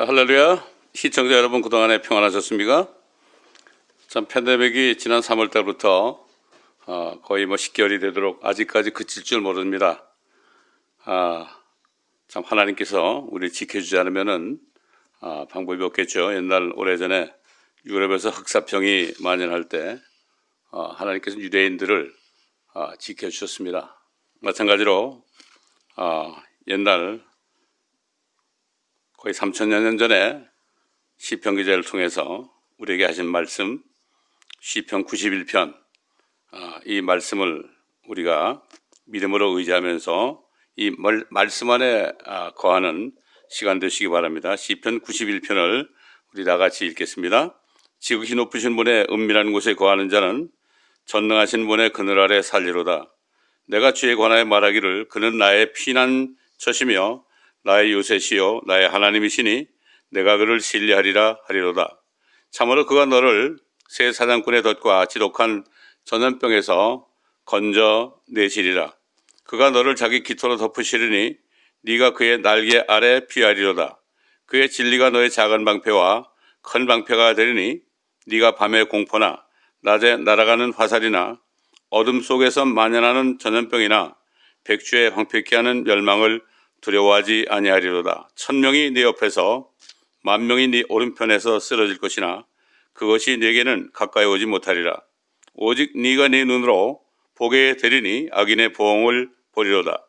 할렐루야. 시청자 여러분, 그동안에 평안하셨습니까? 참 팬데믹이 지난 3월 달부터 거의 10개월이 되도록 아직까지 그칠 줄 모릅니다. 참 하나님께서 우리 지켜주지 않으면은 방법이 없겠죠. 옛날 오래전에 유럽에서 흑사병이 만연할 때 하나님께서 유대인들을 지켜주셨습니다. 마찬가지로 옛날 거의 3,000여 년 전에 시편 기자를 통해서 우리에게 하신 말씀 시편 91편 이 말씀을 우리가 믿음으로 의지하면서 이 말씀 안에 거하는 시간 되시기 바랍니다. 시편 91편을 우리 다 같이 읽겠습니다. 지극히 높으신 분의 은밀한 곳에 거하는 자는 전능하신 분의 그늘 아래 살리로다. 내가 주에 관하여 말하기를 그는 나의 피난처시며 나의 요새시요 나의 하나님이시니 내가 그를 신뢰하리라 하리로다. 참으로 그가 너를 새 사냥꾼의 덫과 지독한 전염병에서 건져내시리라. 그가 너를 자기 깃토로 덮으시리니 네가 그의 날개 아래 피하리로다. 그의 진리가 너의 작은 방패와 큰 방패가 되리니 네가 밤에 공포나 낮에 날아가는 화살이나 어둠 속에서 만연하는 전염병이나 백주에 황폐케 하는 멸망을 두려워하지 아니하리로다. 1,000명이 네 옆에서 10,000명이 네 오른편에서 쓰러질 것이나 그것이 네게는 가까이 오지 못하리라. 오직 네가 네 눈으로 보게 되리니 악인의 보응을 보리로다.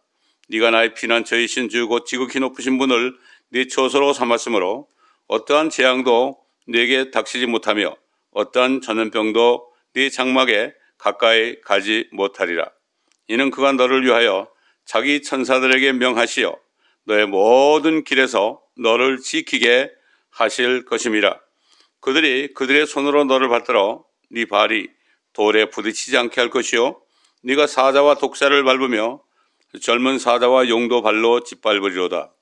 네가 나의 피난처이신 주 곧 지극히 높으신 분을 네 초소로 삼았으므로 어떠한 재앙도 네게 닥치지 못하며 어떠한 전염병도 네 장막에 가까이 가지 못하리라. 이는 그가 너를 위하여 자기 천사들에게 명하시어 너의 모든 길에서 너를 지키게 하실 것임이라. 그들이 그들의 손으로 너를 받들어 네 발이 돌에 부딪히지 않게 할 것이요 네가 사자와 독사를 밟으며 젊은 사자와 용도 발로 짓밟으리로다.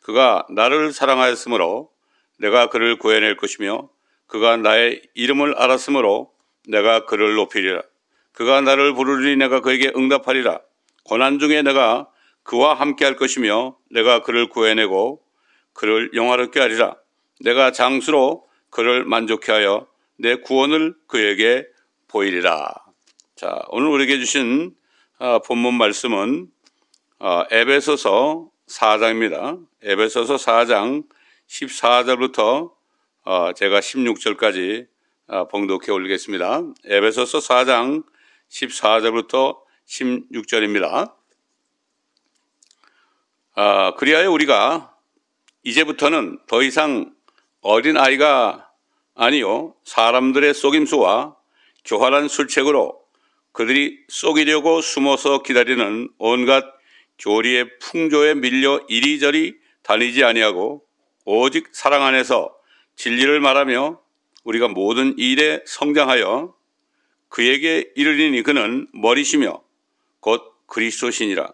그가 나를 사랑하였으므로 내가 그를 구해낼 것이며 그가 나의 이름을 알았으므로 내가 그를 높이리라. 그가 나를 부르리니 내가 그에게 응답하리라. 고난 중에 내가 그와 함께 할 것이며 내가 그를 구해내고 그를 영화롭게 하리라. 내가 장수로 그를 만족케 하여 내 구원을 그에게 보이리라. 자, 오늘 우리에게 주신 본문 말씀은 에베소서 4장입니다. 에베소서 4장 14절부터 제가 16절까지 봉독해 올리겠습니다. 에베소서 4장 14절부터 16절입니다. 그리하여 우리가 이제부터는 더 이상 어린아이가 아니요 사람들의 속임수와 교활한 술책으로 그들이 속이려고 숨어서 기다리는 온갖 교리의 풍조에 밀려 이리저리 다니지 아니하고 오직 사랑 안에서 진리를 말하며 우리가 모든 일에 성장하여 그에게 이르리니 그는 머리시며 곧 그리스도시니라.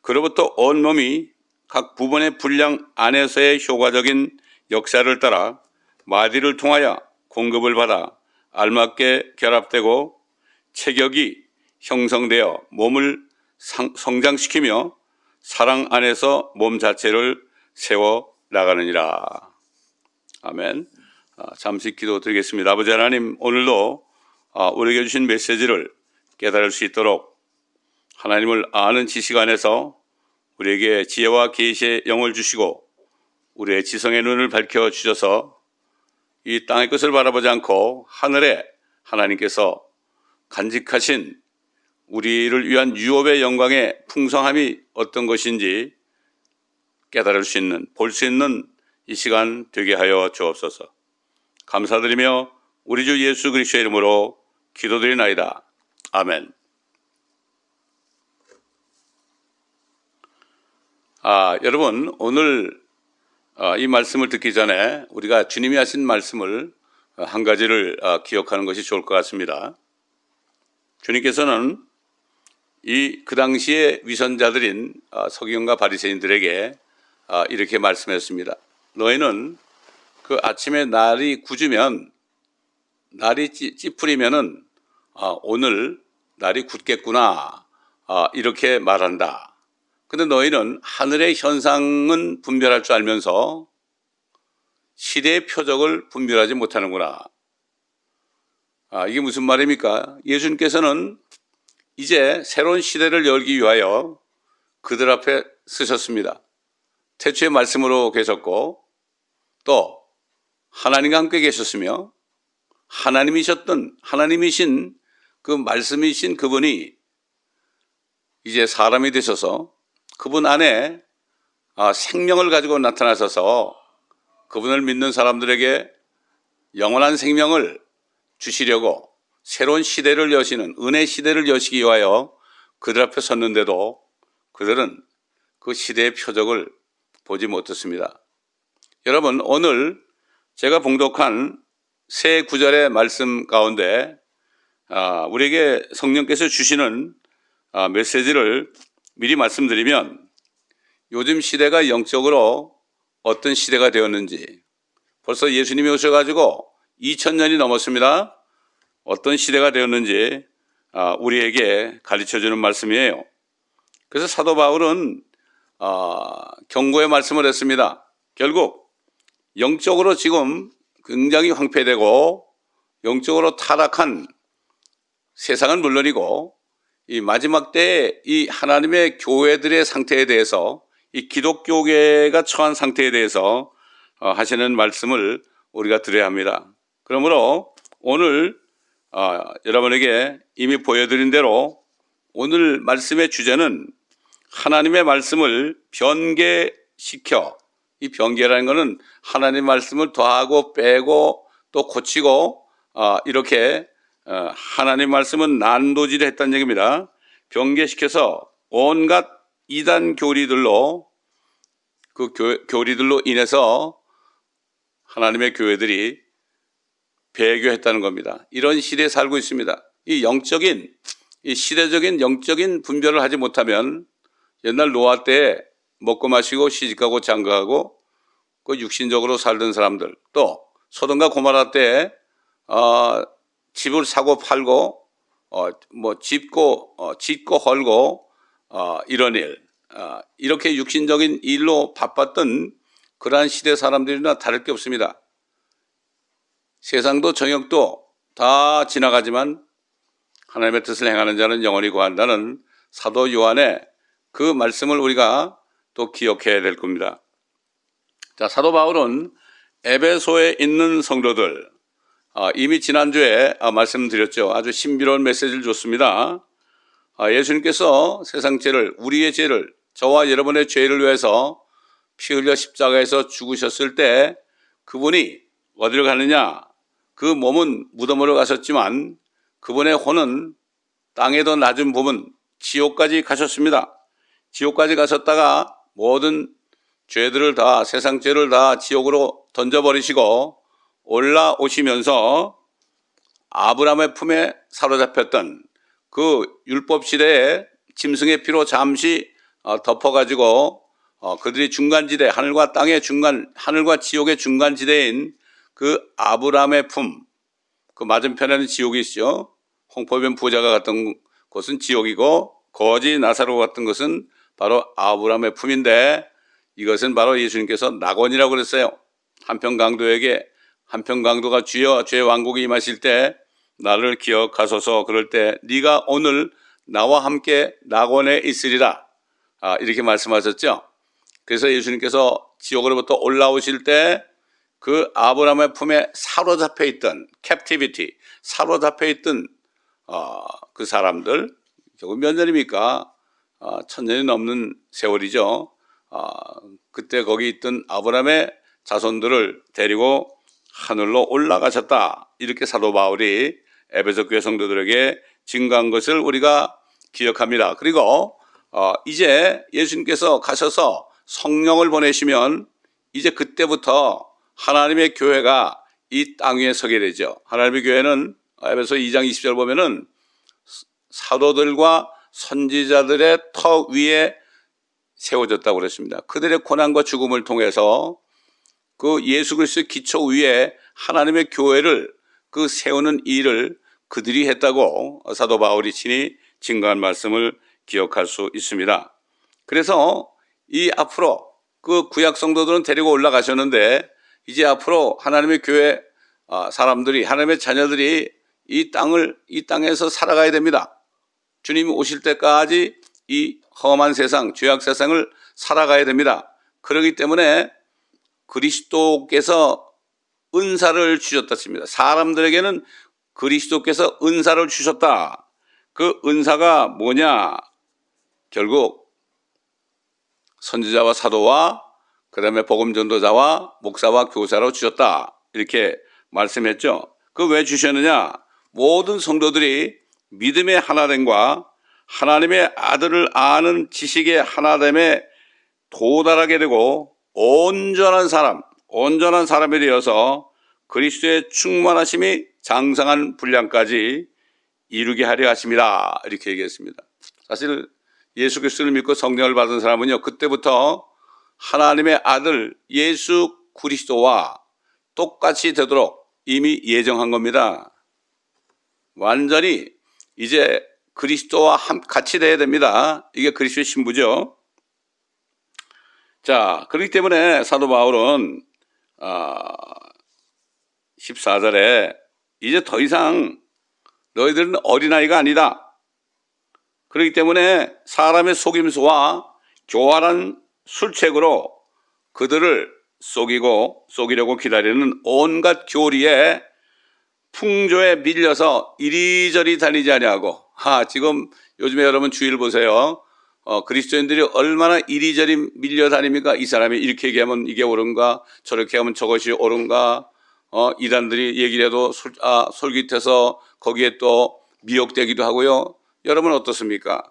그로부터 온 몸이 각 부분의 분량 안에서의 효과적인 역사를 따라 마디를 통하여 공급을 받아 알맞게 결합되고 체격이 형성되어 몸을 성장시키며 사랑 안에서 몸 자체를 세워 나가느니라. 아멘. 잠시 기도드리겠습니다. 아버지 하나님, 오늘도 우리에게 주신 메시지를 깨달을 수 있도록 하나님을 아는 지식 안에서 우리에게 지혜와 계시의 영을 주시고 우리의 지성의 눈을 밝혀주셔서 이 땅의 것을 바라보지 않고 하늘에 하나님께서 간직하신 우리를 위한 유업의 영광의 풍성함이 어떤 것인지 깨달을 수 있는, 볼 수 있는 이 시간 되게 하여 주옵소서. 감사드리며 우리 주 예수 그리스도의 이름으로 기도드리나이다. 아멘. 여러분, 오늘 이 말씀을 듣기 전에 우리가 주님이 하신 말씀을 한 가지를 기억하는 것이 좋을 것 같습니다. 주님께서는 그 당시에 위선자들인 서기관과 바리새인들에게 이렇게 말씀했습니다. 너희는 그 아침에 날이 굳으면, 날이 찌푸리면은 오늘 날이 굳겠구나 이렇게 말한다. 근데 너희는 하늘의 현상은 분별할 줄 알면서 시대의 표적을 분별하지 못하는구나. 이게 무슨 말입니까? 예수님께서는 이제 새로운 시대를 열기 위하여 그들 앞에 서셨습니다. 태초의 말씀으로 계셨고 또 하나님과 함께 계셨으며 하나님이신 그 말씀이신 그분이 이제 사람이 되셔서 그분 안에 생명을 가지고 나타나셔서 그분을 믿는 사람들에게 영원한 생명을 주시려고 새로운 시대를 여시는 은혜 시대를 여시기 위하여 그들 앞에 섰는데도 그들은 그 시대의 표적을 보지 못했습니다. 여러분, 오늘 제가 봉독한 세 구절의 말씀 가운데 우리에게 성령께서 주시는 메시지를 미리 말씀드리면, 요즘 시대가 영적으로 어떤 시대가 되었는지, 벌써 예수님이 오셔가지고 2000년이 넘었습니다. 어떤 시대가 되었는지 우리에게 가르쳐주는 말씀이에요. 그래서 사도 바울은 경고의 말씀을 했습니다. 결국 영적으로 지금 굉장히 황폐되고 영적으로 타락한 세상은 물론이고 이 마지막 때에 이 하나님의 교회들의 상태에 대해서, 이 기독교계가 처한 상태에 대해서 하시는 말씀을 우리가 들어야 합니다. 그러므로 오늘 여러분에게 이미 보여드린 대로 오늘 말씀의 주제는 하나님의 말씀을 변개시켜, 이 변개라는 것은 하나님의 말씀을 더하고 빼고 또 고치고 이렇게 하나님의 말씀은 난도질을 했다는 얘기입니다. 변개시켜서 온갖 이단 교리들로, 그 교리들로 인해서 하나님의 교회들이 배교했다는 겁니다. 이런 시대에 살고 있습니다. 이 시대적인 영적인 분별을 하지 못하면 옛날 노아 때 먹고 마시고 시집가고 장가가고 그 육신적으로 살던 사람들, 또 소돔과 고모라 때 집을 사고 팔고 짓고 헐고 이런 일, 이렇게 육신적인 일로 바빴던 그러한 시대 사람들이나 다를 게 없습니다. 세상도 정욕도 다 지나가지만 하나님의 뜻을 행하는 자는 영원히 구한다는 사도 요한의 그 말씀을 우리가 또 기억해야 될 겁니다. 자, 사도 바울은 에베소에 있는 성도들, 이미 지난주에 말씀드렸죠. 아주 신비로운 메시지를 줬습니다. 예수님께서 세상 죄를, 우리의 죄를, 저와 여러분의 죄를 위해서 피 흘려 십자가에서 죽으셨을 때 그분이 어디로 가느냐? 그 몸은 무덤으로 가셨지만 그분의 혼은 땅에 더 낮은 부분 지옥까지 가셨습니다. 지옥까지 가셨다가 모든 죄들을 다, 세상 죄를 다 지옥으로 던져버리시고 올라오시면서 아브라함의 품에 사로잡혔던 그 율법 시대에 짐승의 피로 잠시 덮어가지고 그들이 중간지대, 하늘과 땅의 중간, 하늘과 지옥의 중간지대인 그 아브라함의 품, 그 맞은편에는 지옥이 있죠. 홍포변 부자가 갔던 곳은 지옥이고 거지 나사로 갔던 것은 바로 아브라함의 품인데, 이것은 바로 예수님께서 낙원이라고 그랬어요. 한평강도에게, 한평강도가 주여 죄의 왕국이 임하실 때 나를 기억하소서, 그럴 때 네가 오늘 나와 함께 낙원에 있으리라, 이렇게 말씀하셨죠. 그래서 예수님께서 지옥으로부터 올라오실 때 그 아브라함의 품에 사로잡혀 있던 captivity, 사로잡혀 있던 그 사람들, 결국 몇 년입니까? 1000년이 넘는 세월이죠. 그때 거기 있던 아브라함의 자손들을 데리고 하늘로 올라가셨다, 이렇게 사도 바울이 에베소 교회 성도들에게 증거한 것을 우리가 기억합니다. 그리고 이제 예수님께서 가셔서 성령을 보내시면 이제 그때부터 하나님의 교회가 이 땅 위에 서게 되죠. 하나님의 교회는 에베소 2장 20절 보면은 사도들과 선지자들의 터 위에 세워졌다고 그랬습니다. 그들의 고난과 죽음을 통해서 그 예수 그리스도의 기초 위에 하나님의 교회를 그 세우는 일을 그들이 했다고 사도 바울이 친히 증거한 말씀을 기억할 수 있습니다. 그래서 이 앞으로 그 구약 성도들은 데리고 올라가셨는데 이제 앞으로 하나님의 교회 사람들이, 하나님의 자녀들이 이 땅에서 살아가야 됩니다. 주님이 오실 때까지 이 험한 세상, 죄악 세상을 살아가야 됩니다. 그렇기 때문에 그리스도께서 은사를 주셨다 칩니다. 사람들에게는 그리스도께서 은사를 주셨다. 그 은사가 뭐냐? 결국 선지자와 사도와 그 다음에 복음 전도자와 목사와 교사로 주셨다. 이렇게 말씀했죠. 그 왜 주셨느냐? 모든 성도들이 믿음의 하나됨과 하나님의 아들을 아는 지식의 하나됨에 도달하게 되고 온전한 사람이 되어서 그리스도의 충만하심이 장성한 분량까지 이루게 하려 하십니다. 이렇게 얘기했습니다. 사실 예수 그리스도를 믿고 성령을 받은 사람은요, 그때부터 하나님의 아들 예수 그리스도와 똑같이 되도록 이미 예정한 겁니다. 완전히 이제 그리스도와 같이 돼야 됩니다. 이게 그리스도의 신부죠. 자, 그렇기 때문에 사도 바울은 14절에 이제 더 이상 너희들은 어린아이가 아니다. 그렇기 때문에 사람의 속임수와 교활한 술책으로 그들을 속이려고 기다리는 온갖 교리에 풍조에 밀려서 이리저리 다니지 아니하고, 지금 요즘에 여러분 주의를 보세요. 그리스도인들이 얼마나 이리저리 밀려 다닙니까? 이 사람이 이렇게 얘기하면 이게 옳은가? 저렇게 하면 저것이 옳은가? 이단들이 얘기를 해도 솔깃해서 거기에 또 미혹되기도 하고요. 여러분 어떻습니까?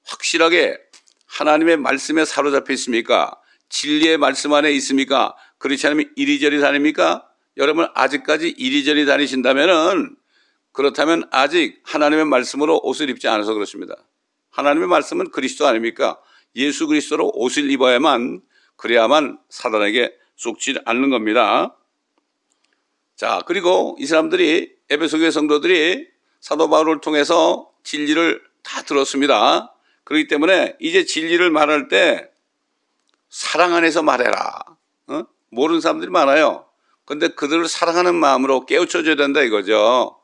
확실하게 하나님의 말씀에 사로잡혀 있습니까? 진리의 말씀 안에 있습니까? 그렇지 않으면 이리저리 다닙니까? 여러분 아직까지 이리저리 다니신다면은, 그렇다면 아직 하나님의 말씀으로 옷을 입지 않아서 그렇습니다. 하나님의 말씀은 그리스도 아닙니까? 예수 그리스도로 옷을 입어야만, 그래야만 사단에게 속지 않는 겁니다. 자, 그리고 이 사람들이, 에베소 교회 성도들이 사도 바울을 통해서 진리를 다 들었습니다. 그렇기 때문에 이제 진리를 말할 때 사랑 안에서 말해라. 모르는 사람들이 많아요. 근데 그들을 사랑하는 마음으로 깨우쳐줘야 된다 이거죠.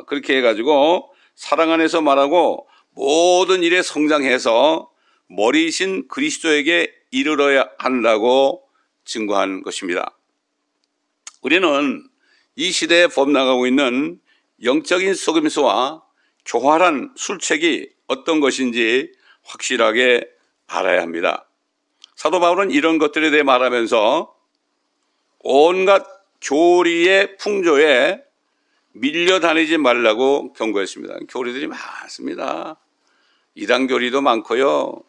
그렇게 해가지고 사랑 안에서 말하고 모든 일에 성장해서 머리이신 그리스도에게 이르러야 한다고 증거한 것입니다. 우리는 이 시대에 범람하고 있는 영적인 속임수와 교활한 술책이 어떤 것인지 확실하게 알아야 합니다. 사도 바울은 이런 것들에 대해 말하면서 온갖 교리의 풍조에 밀려다니지 말라고 경고했습니다. 교리들이 많습니다. 이단 교리도 많고요.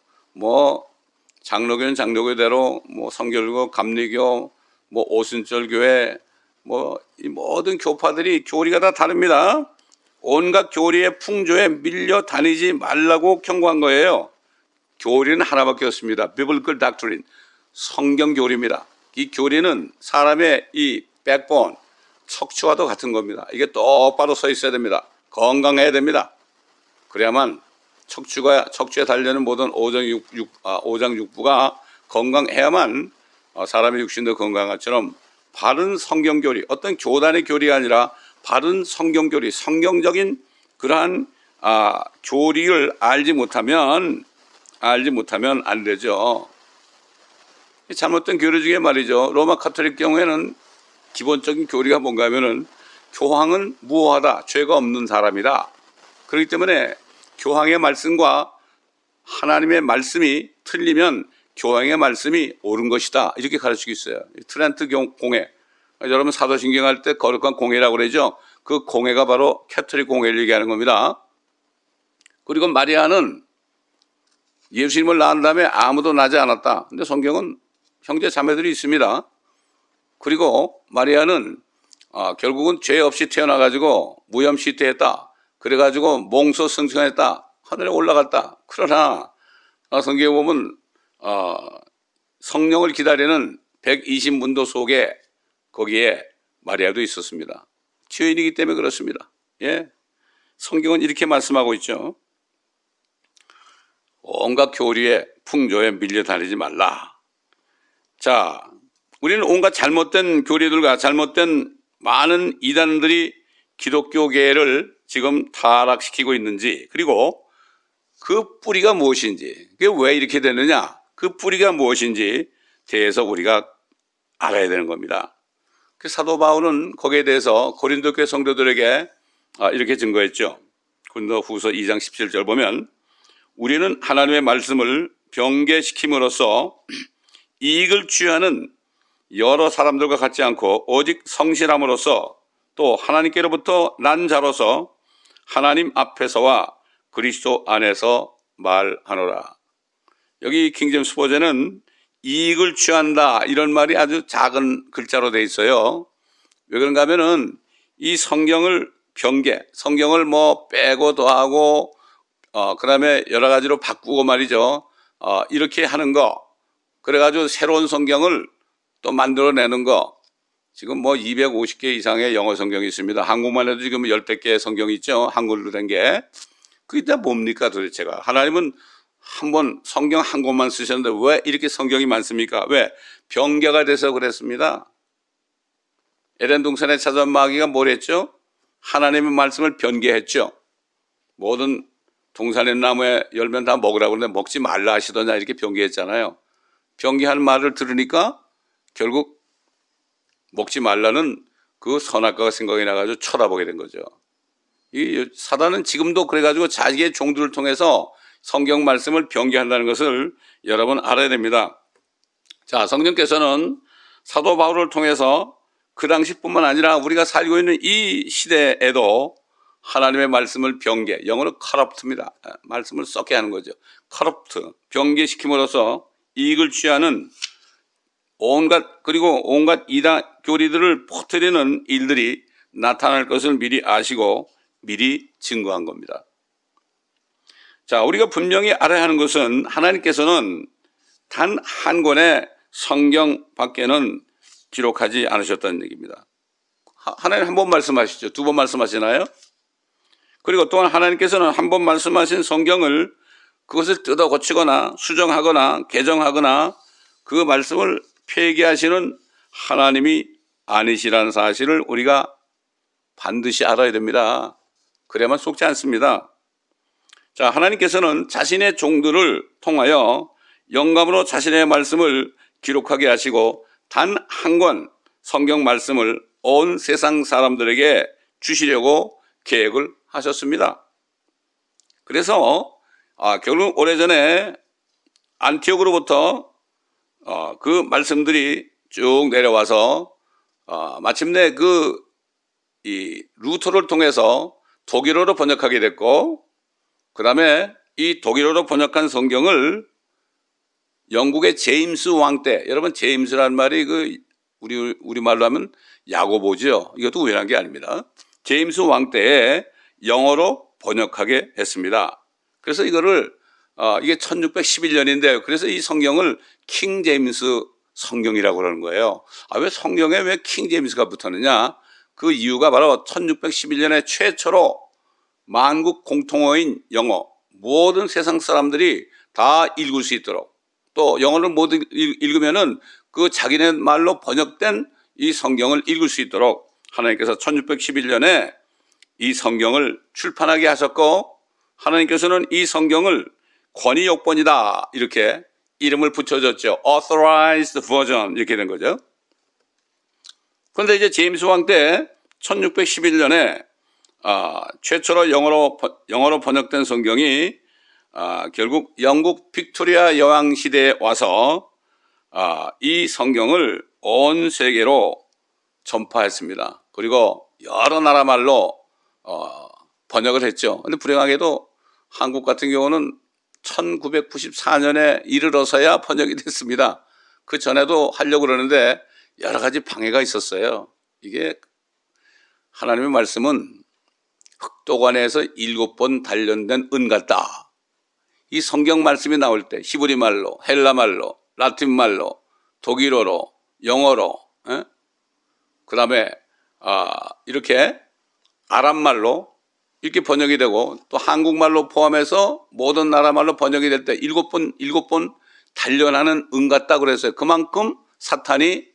장로교는 장로교대로, 성결교, 감리교, 오순절 교회, 이 모든 교파들이 교리가 다 다릅니다. 온갖 교리의 풍조에 밀려다니지 말라고 경고한 거예요. 교리는 하나밖에 없습니다. Biblical Doctrine, 성경 교리입니다. 이 교리는 사람의 이 백본, 척추와도 같은 겁니다. 이게 똑바로 서 있어야 됩니다. 건강해야 됩니다. 그래야만 척추에 달려는 모든 오장 육부가 건강해야만 사람의 육신도 건강한 것처럼 바른 성경 교리, 어떤 교단의 교리가 아니라 바른 성경 교리, 성경적인 그러한 교리를 알지 못하면 안 되죠. 잘못된 교리 중에 말이죠. 로마 카톨릭 경우에는 기본적인 교리가 뭔가 하면은 교황은 무호하다, 죄가 없는 사람이다. 그렇기 때문에 교황의 말씀과 하나님의 말씀이 틀리면 교황의 말씀이 옳은 것이다. 이렇게 가르치고 있어요. 트렌트 공회. 여러분 사도신경 할 때 거룩한 공회라고 그러죠. 그 공회가 바로 캐톨릭 공회를 얘기하는 겁니다. 그리고 마리아는 예수님을 낳은 다음에 아무도 낳지 않았다. 근데 성경은 형제 자매들이 있습니다. 그리고 마리아는 결국은 죄 없이 태어나가지고 무염시태했다. 그래가지고 몽소 승천했다. 하늘에 올라갔다. 그러나 성경에 보면 성령을 기다리는 120문도 속에 거기에 마리아도 있었습니다. 죄인이기 때문에 그렇습니다. 예, 성경은 이렇게 말씀하고 있죠. 온갖 교리에 풍조에 밀려 다니지 말라. 자, 우리는 온갖 잘못된 교리들과 잘못된 많은 이단들이 기독교계를 지금 타락시키고 있는지, 그리고 그 뿌리가 무엇인지, 그게 왜 이렇게 되느냐, 그 뿌리가 무엇인지 대해서 우리가 알아야 되는 겁니다. 그 사도 바울은 거기에 대해서 고린도 교회 성도들에게 이렇게 증거했죠. 고린도 후서 2장 17절 보면, 우리는 하나님의 말씀을 변개시킴으로써 이익을 취하는 여러 사람들과 같지 않고 오직 성실함으로써 또 하나님께로부터 난 자로서 하나님 앞에서와 그리스도 안에서 말하노라. 여기 킹제임스 버전은 이익을 취한다 이런 말이 아주 작은 글자로 되어 있어요. 왜 그런가 하면은 이 성경을 성경을 뭐 빼고 더하고 그 다음에 여러 가지로 바꾸고 말이죠. 이렇게 하는 거, 그래가지고 새로운 성경을 또 만들어내는 거, 지금 뭐 250개 이상의 영어 성경이 있습니다. 한국만 해도 지금 10대 개 성경이 있죠. 한글로 된 게. 그게 다 뭡니까 도대체가. 하나님은 성경 한 권만 쓰셨는데 왜 이렇게 성경이 많습니까? 왜? 변개가 돼서 그랬습니다. 에덴 동산에 찾아온 마귀가 뭘 했죠? 하나님의 말씀을 변개했죠. 모든 동산의 나무에 열면 다 먹으라고 그러는데 먹지 말라 하시더냐 이렇게 변개했잖아요. 변개한 말을 들으니까 결국 먹지 말라는 그 선악과가 생각이 나가지고 쳐다보게 된 거죠. 이 사단은 지금도 그래가지고 자기의 종들을 통해서 성경 말씀을 변개한다는 것을 여러분 알아야 됩니다. 자, 성령께서는 사도 바울을 통해서 그 당시뿐만 아니라 우리가 살고 있는 이 시대에도 하나님의 말씀을 변개, 영어로 corrupt입니다. 말씀을 썩게 하는 거죠. corrupt, 변개시킴으로써 이익을 취하는 온갖 이단 교리들을 퍼뜨리는 일들이 나타날 것을 미리 아시고 미리 증거한 겁니다. 자, 우리가 분명히 알아야 하는 것은 하나님께서는 단 한 권의 성경 밖에는 기록하지 않으셨다는 얘기입니다. 하나님 한 번 말씀하시죠. 두 번 말씀하시나요? 그리고 또한 하나님께서는 한 번 말씀하신 성경을 그것을 뜯어 고치거나 수정하거나 개정하거나 그 말씀을 폐기하시는 하나님이 아니시라는 사실을 우리가 반드시 알아야 됩니다. 그래야만 속지 않습니다. 자, 하나님께서는 자신의 종들을 통하여 영감으로 자신의 말씀을 기록하게 하시고 단 한 권 성경 말씀을 온 세상 사람들에게 주시려고 계획을 하셨습니다. 그래서 결국 오래전에 안티옥으로부터 그 말씀들이 쭉 내려와서 마침내 이 루터를 통해서 독일어로 번역하게 됐고, 그 다음에 이 독일어로 번역한 성경을 영국의 제임스 왕 때, 여러분 제임스라는 말이 우리말로 하면 야고보죠. 이것도 우연한 게 아닙니다. 제임스 왕 때에 영어로 번역하게 했습니다. 그래서 이게 1611년인데요. 그래서 이 성경을 킹 제임스 성경이라고 그러는 거예요. 왜 성경에 왜 킹 제임스가 붙었느냐? 그 이유가 바로 1611년에 최초로 만국 공통어인 영어, 모든 세상 사람들이 다 읽을 수 있도록, 또 영어를 못 읽으면은 그 자기네 말로 번역된 이 성경을 읽을 수 있도록 하나님께서 1611년에 이 성경을 출판하게 하셨고, 하나님께서는 이 성경을 권위역본이다 이렇게 이름을 붙여줬죠. Authorized Version 이렇게 된 거죠. 그런데 이제 제임스 왕 때 1611년에 최초로 영어로 번역된 성경이 결국 영국 빅토리아 여왕 시대에 와서 이 성경을 온 세계로 전파했습니다. 그리고 여러 나라 말로 번역을 했죠. 그런데 불행하게도 한국 같은 경우는 1994년에 이르러서야 번역이 됐습니다. 그 전에도 하려고 그러는데 여러 가지 방해가 있었어요. 이게 하나님의 말씀은 흑도관에서 7번 단련된 은 같다. 이 성경 말씀이 나올 때 히브리 말로, 헬라 말로, 라틴 말로, 독일어로, 영어로, 그 다음에 이렇게 아랍 말로 이렇게 번역이 되고, 또 한국말로 포함해서 모든 나라 말로 번역이 될 때 7번 단련하는 은 같다 그랬어요. 그만큼 사탄이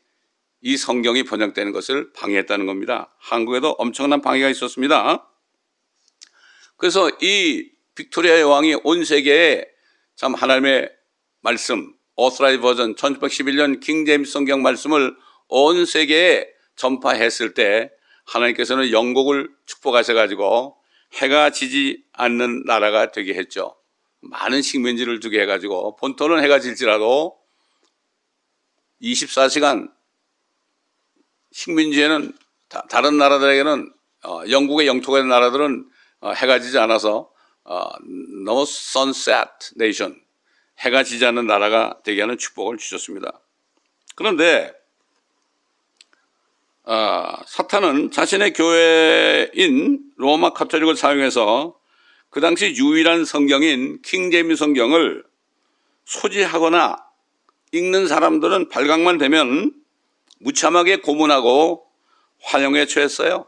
이 성경이 번역되는 것을 방해했다는 겁니다. 한국에도 엄청난 방해가 있었습니다. 그래서 이 빅토리아 여왕이 온 세계에 참 하나님의 말씀, 오스라이즈 버전 1611년 킹 제임스 성경 말씀을 온 세계에 전파했을 때 하나님께서는 영국을 축복하셔가지고 해가 지지 않는 나라가 되게 했죠. 많은 식민지를 두게 해가지고 본토는 해가 질지라도 24시간 식민지에는 다른 나라들에게는 영국의 영토가 있는 나라들은 해가 지지 않아서 No Sunset Nation, 해가 지지 않는 나라가 되게 하는 축복을 주셨습니다. 그런데 사탄은 자신의 교회인 로마 카톨릭을 사용해서 그 당시 유일한 성경인 킹 제임스 성경을 소지하거나 읽는 사람들은 발각만 되면 무참하게 고문하고 환영에 처했어요.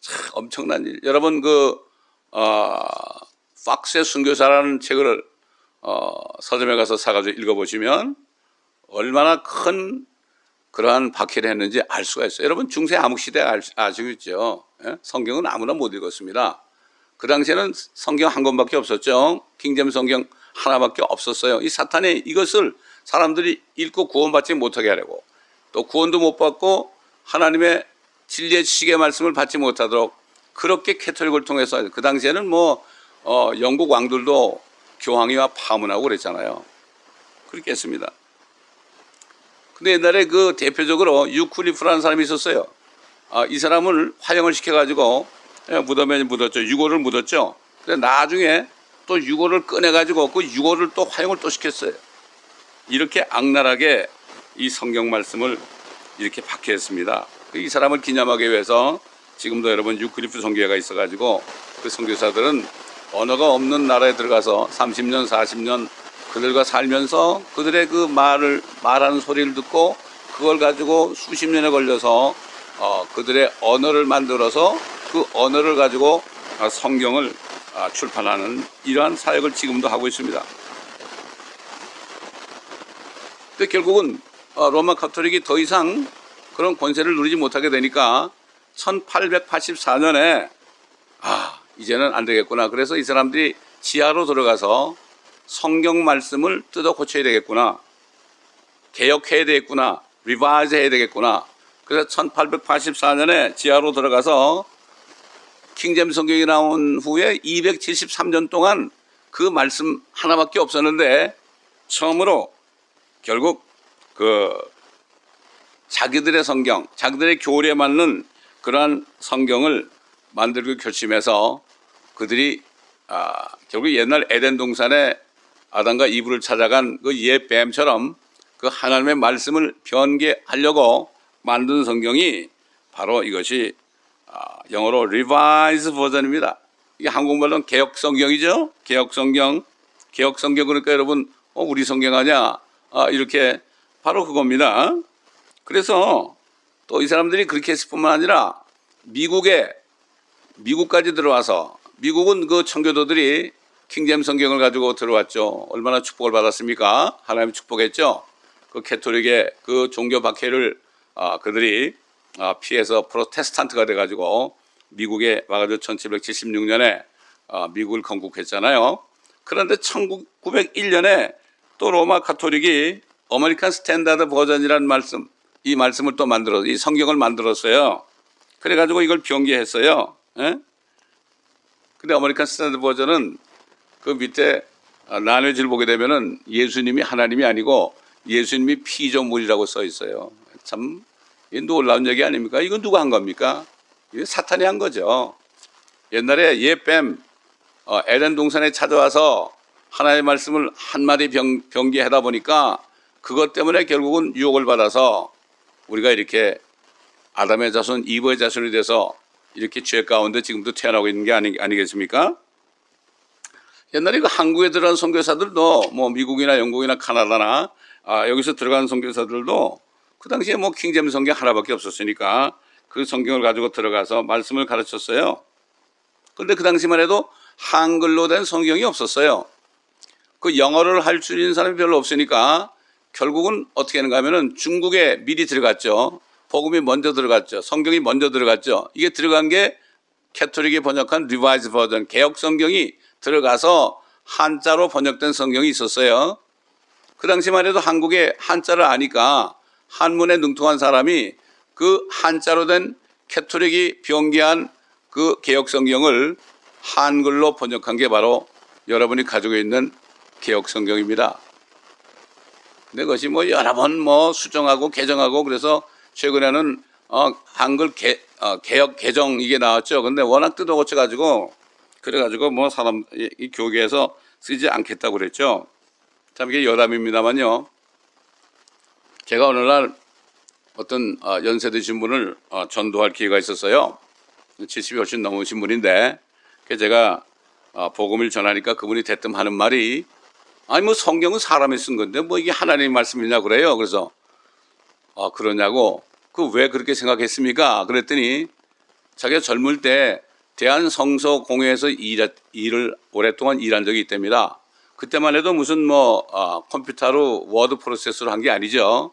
참 엄청난 일. 여러분 팍스의 순교사라는 책을 서점에 가서 사가지고 읽어보시면 얼마나 큰 그러한 박해를 했는지 알 수가 있어요. 여러분 중세 암흑시대 아시고 있죠? 예? 성경은 아무나 못 읽었습니다. 그 당시에는 성경 한 권밖에 없었죠. 킹제임스 성경 하나밖에 없었어요. 이 사탄이 이것을 사람들이 읽고 구원받지 못하게 하려고, 또 구원도 못 받고 하나님의 진리의 지식의 말씀을 받지 못하도록 그렇게 캐톨릭을 통해서, 그 당시에는 영국 왕들도 교황이와 파문하고 그랬잖아요. 그렇게 했습니다. 근데 옛날에 그 대표적으로 유클리프라는 사람이 있었어요. 이 사람을 화형을 시켜가지고 무덤에 묻었죠. 유골을 묻었죠. 근데 나중에 또 유골을 꺼내가지고 그 유골을 또 화형을 또 시켰어요. 이렇게 악랄하게 이 성경 말씀을 이렇게 박해했습니다. 이 사람을 기념하기 위해서 지금도 여러분 유클리프 선교회가 있어가지고 그 선교사들은 언어가 없는 나라에 들어가서 30년, 40년 그들과 살면서 그들의 그 말하는 소리를 듣고 그걸 가지고 수십 년에 걸려서 그들의 언어를 만들어서 그 언어를 가지고 성경을 출판하는 이러한 사역을 지금도 하고 있습니다. 근데 결국은 로마 카톨릭이 더 이상 그런 권세를 누리지 못하게 되니까 1884년에 이제는 안 되겠구나. 그래서 이 사람들이 지하로 들어가서 성경 말씀을 뜯어 고쳐야 되겠구나, 개혁해야 되겠구나, 리바이즈 해야 되겠구나. 그래서 1884년에 지하로 들어가서 킹제임스 성경이 나온 후에 273년 동안 그 말씀 하나밖에 없었는데 처음으로 결국 자기들의 성경, 자기들의 교리에 맞는 그러한 성경을 만들고 결심해서 그들이 결국 옛날 에덴 동산에 아담과 이브를 찾아간 그 옛 뱀처럼 그 하나님의 말씀을 변개하려고 만든 성경이 바로 이것이 영어로 리바이즈 버전입니다. 이게 한국말로는 개혁 성경이죠. 개혁 성경. 개혁 성경 그러니까 여러분 우리 성경 아니야? 이렇게 바로 그겁니다. 그래서 또 이 사람들이 그렇게 했을 뿐만 아니라 미국까지 들어와서, 미국은 그 청교도들이 킹제임스 성경을 가지고 들어왔죠. 얼마나 축복을 받았습니까? 하나님 축복했죠. 그 캐톨릭의 그 종교 박해를 그들이 피해서 프로테스탄트가 돼가지고 미국에 와가지고 1776년에 미국을 건국했잖아요. 그런데 1901년에 또 로마 카톨릭이 아메리칸 스탠다드 버전이라는 말씀, 이 말씀을 또 이 성경을 만들었어요. 그래가지고 이걸 변개했어요. 근데 아메리칸 스탠다드 버전은 그 밑에 나눠질 보게 되면은 예수님이 하나님이 아니고 예수님이 피조물이라고 써 있어요. 참 놀라운 얘기 아닙니까? 이건 누가 한 겁니까? 이거 사탄이 한 거죠. 옛날에 옛뱀 에덴 동산에 찾아와서 하나님의 말씀을 한마디 변개하다 보니까 그것 때문에 결국은 유혹을 받아서 우리가 이렇게 아담의 자손, 이브의 자손이 돼서 이렇게 죄 가운데 지금도 태어나고 있는 게 아니겠습니까? 옛날에 그 한국에 들어간 선교사들도 미국이나 영국이나 카나다나 여기서 들어간 선교사들도 그 당시에 킹제임스 성경 하나밖에 없었으니까 그 성경을 가지고 들어가서 말씀을 가르쳤어요. 그런데 그 당시만 해도 한글로 된 성경이 없었어요. 그 영어를 할 줄 있는 사람이 별로 없으니까 결국은 어떻게 하는가 하면은 중국에 미리 들어갔죠. 복음이 먼저 들어갔죠. 성경이 먼저 들어갔죠. 이게 들어간 게 캐톨릭이 번역한 리바이즈 버전, 개혁 성경이 들어가서 한자로 번역된 성경이 있었어요. 그 당시만 해도 한국에 한자를 아니까 한문에 능통한 사람이 그 한자로 된 캐톨릭이 변기한 그 개혁 성경을 한글로 번역한 게 바로 여러분이 가지고 있는 개혁 성경입니다. 근데 그것이 뭐 여러 번 뭐 수정하고 개정하고 그래서 최근에는 한글 개혁 개정 이게 나왔죠. 근데 워낙 뜯어 고쳐 가지고 그래가지고 뭐 사람 이 교계에서 쓰지 않겠다고 그랬죠. 참 이게 여담입니다만요. 제가 오늘날 어떤 연세 드신 분을 전도할 기회가 있었어요. 70이 훨씬 넘으신 분인데 제가 복음을 전하니까 그분이 대뜸 하는 말이 아니 뭐 성경은 사람이 쓴 건데 뭐 이게 하나님의 말씀이냐 그래요. 그래서 그러냐고 그 왜 그렇게 생각했습니까? 그랬더니 자기가 젊을 때 대한성서공회에서 일을 오랫동안 일한 적이 있답니다. 그때만 해도 무슨 뭐 컴퓨터로 워드 프로세스로 한 게 아니죠.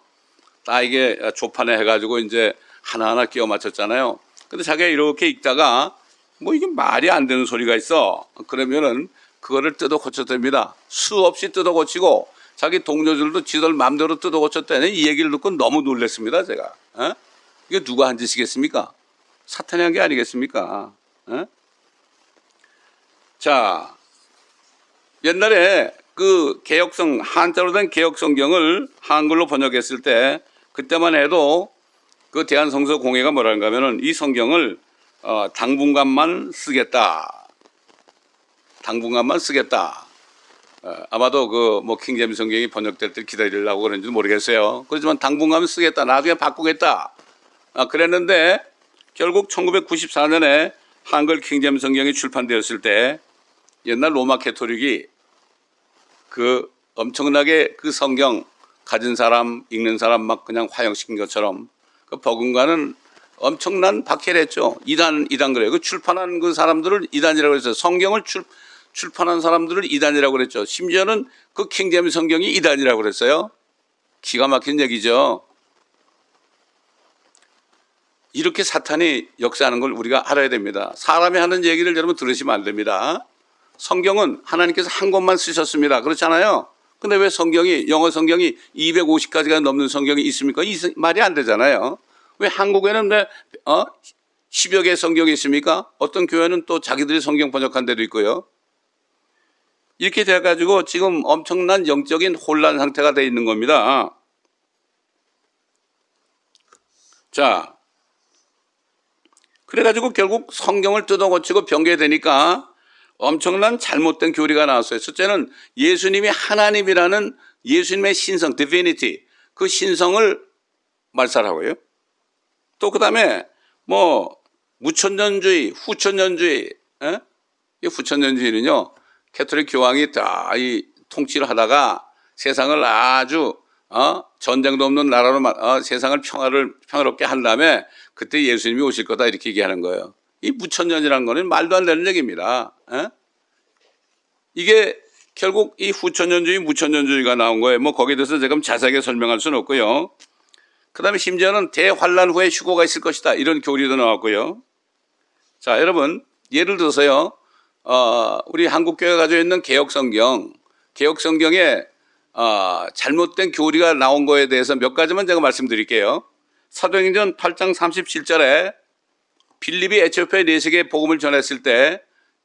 다 이게 조판에 해가지고 이제 하나하나 끼워 맞췄잖아요. 근데 자기가 이렇게 읽다가 뭐 이게 말이 안 되는 소리가 있어. 그러면은 그거를 뜯어 고쳤답니다. 수없이 뜯어 고치고 자기 동료들도 지들 마음대로 뜯어 고쳤다는 이 얘기를 듣고 너무 놀랐습니다. 제가. 이게 누가 한 짓이겠습니까? 사탄이 한 게 아니겠습니까? 자, 옛날에 그 개혁성 한자로 된 개혁성경을 한글로 번역했을 때 그때만 해도 그 대한성서공회가 뭐라는가 하면은 이 성경을 당분간만 쓰겠다. 당분간만 쓰겠다. 아마도 그 뭐 킹제임스 성경이 번역될 때 기다리려고 그런지는 모르겠어요. 그렇지만 당분간 쓰겠다. 나중에 바꾸겠다. 그랬는데 결국 1994년에 한글 킹제임스 성경이 출판되었을 때 옛날 로마 캐토릭이 그 엄청나게 그 성경 가진 사람, 읽는 사람 막 그냥 화형시킨 것처럼 그 버금가는 엄청난 박해를 했죠. 이단 그래요. 그 출판한 그 사람들을 이단이라고 그랬어요. 성경을 출판한 사람들을 이단이라고 그랬죠. 심지어는 그 킹제임스 성경이 이단이라고 그랬어요. 기가 막힌 얘기죠. 이렇게 사탄이 역사하는 걸 우리가 알아야 됩니다. 사람이 하는 얘기를 여러분 들으시면 안 됩니다. 성경은 하나님께서 한 권만 쓰셨습니다. 그렇잖아요. 근데 왜 성경이 영어 성경이 250가지가 넘는 성경이 있습니까? 이 말이 안 되잖아요. 왜 한국에는 왜 10여 개의 성경이 있습니까? 어떤 교회는 또 자기들이 성경 번역한 데도 있고요. 이렇게 돼가지고 지금 엄청난 영적인 혼란 상태가 돼 있는 겁니다. 자, 그래가지고 결국 성경을 뜯어고치고 변개되니까 엄청난 잘못된 교리가 나왔어요. 첫째는 예수님이 하나님이라는 예수님의 신성, divinity, 그 신성을 말살하고요. 또 그 다음에 뭐 무천년주의, 후천년주의, 이 후천년주의는요, 캐톨릭 교황이 다 이 통치를 하다가 세상을 아주 전쟁도 없는 나라로 세상을 평화롭게 한 다음에 그때 예수님이 오실 거다 이렇게 얘기하는 거예요. 이 무천년이라는 거는 말도 안 되는 얘기입니다. 이게 결국 이 후천년주의, 무천년주의가 나온 거예요. 뭐 거기에 대해서 제가 자세하게 설명할 수는 없고요. 그 다음에 심지어는 대환란 후에 휴거가 있을 것이다. 이런 교리도 나왔고요. 자, 여러분 예를 들어서요. 우리 한국교회가 가지고 있는 개혁성경에 잘못된 교리가 나온 거에 대해서 몇 가지만 제가 말씀드릴게요. 사도행전 8장 37절에 빌립이 에티오피아 내시에게 복음을 전했을 때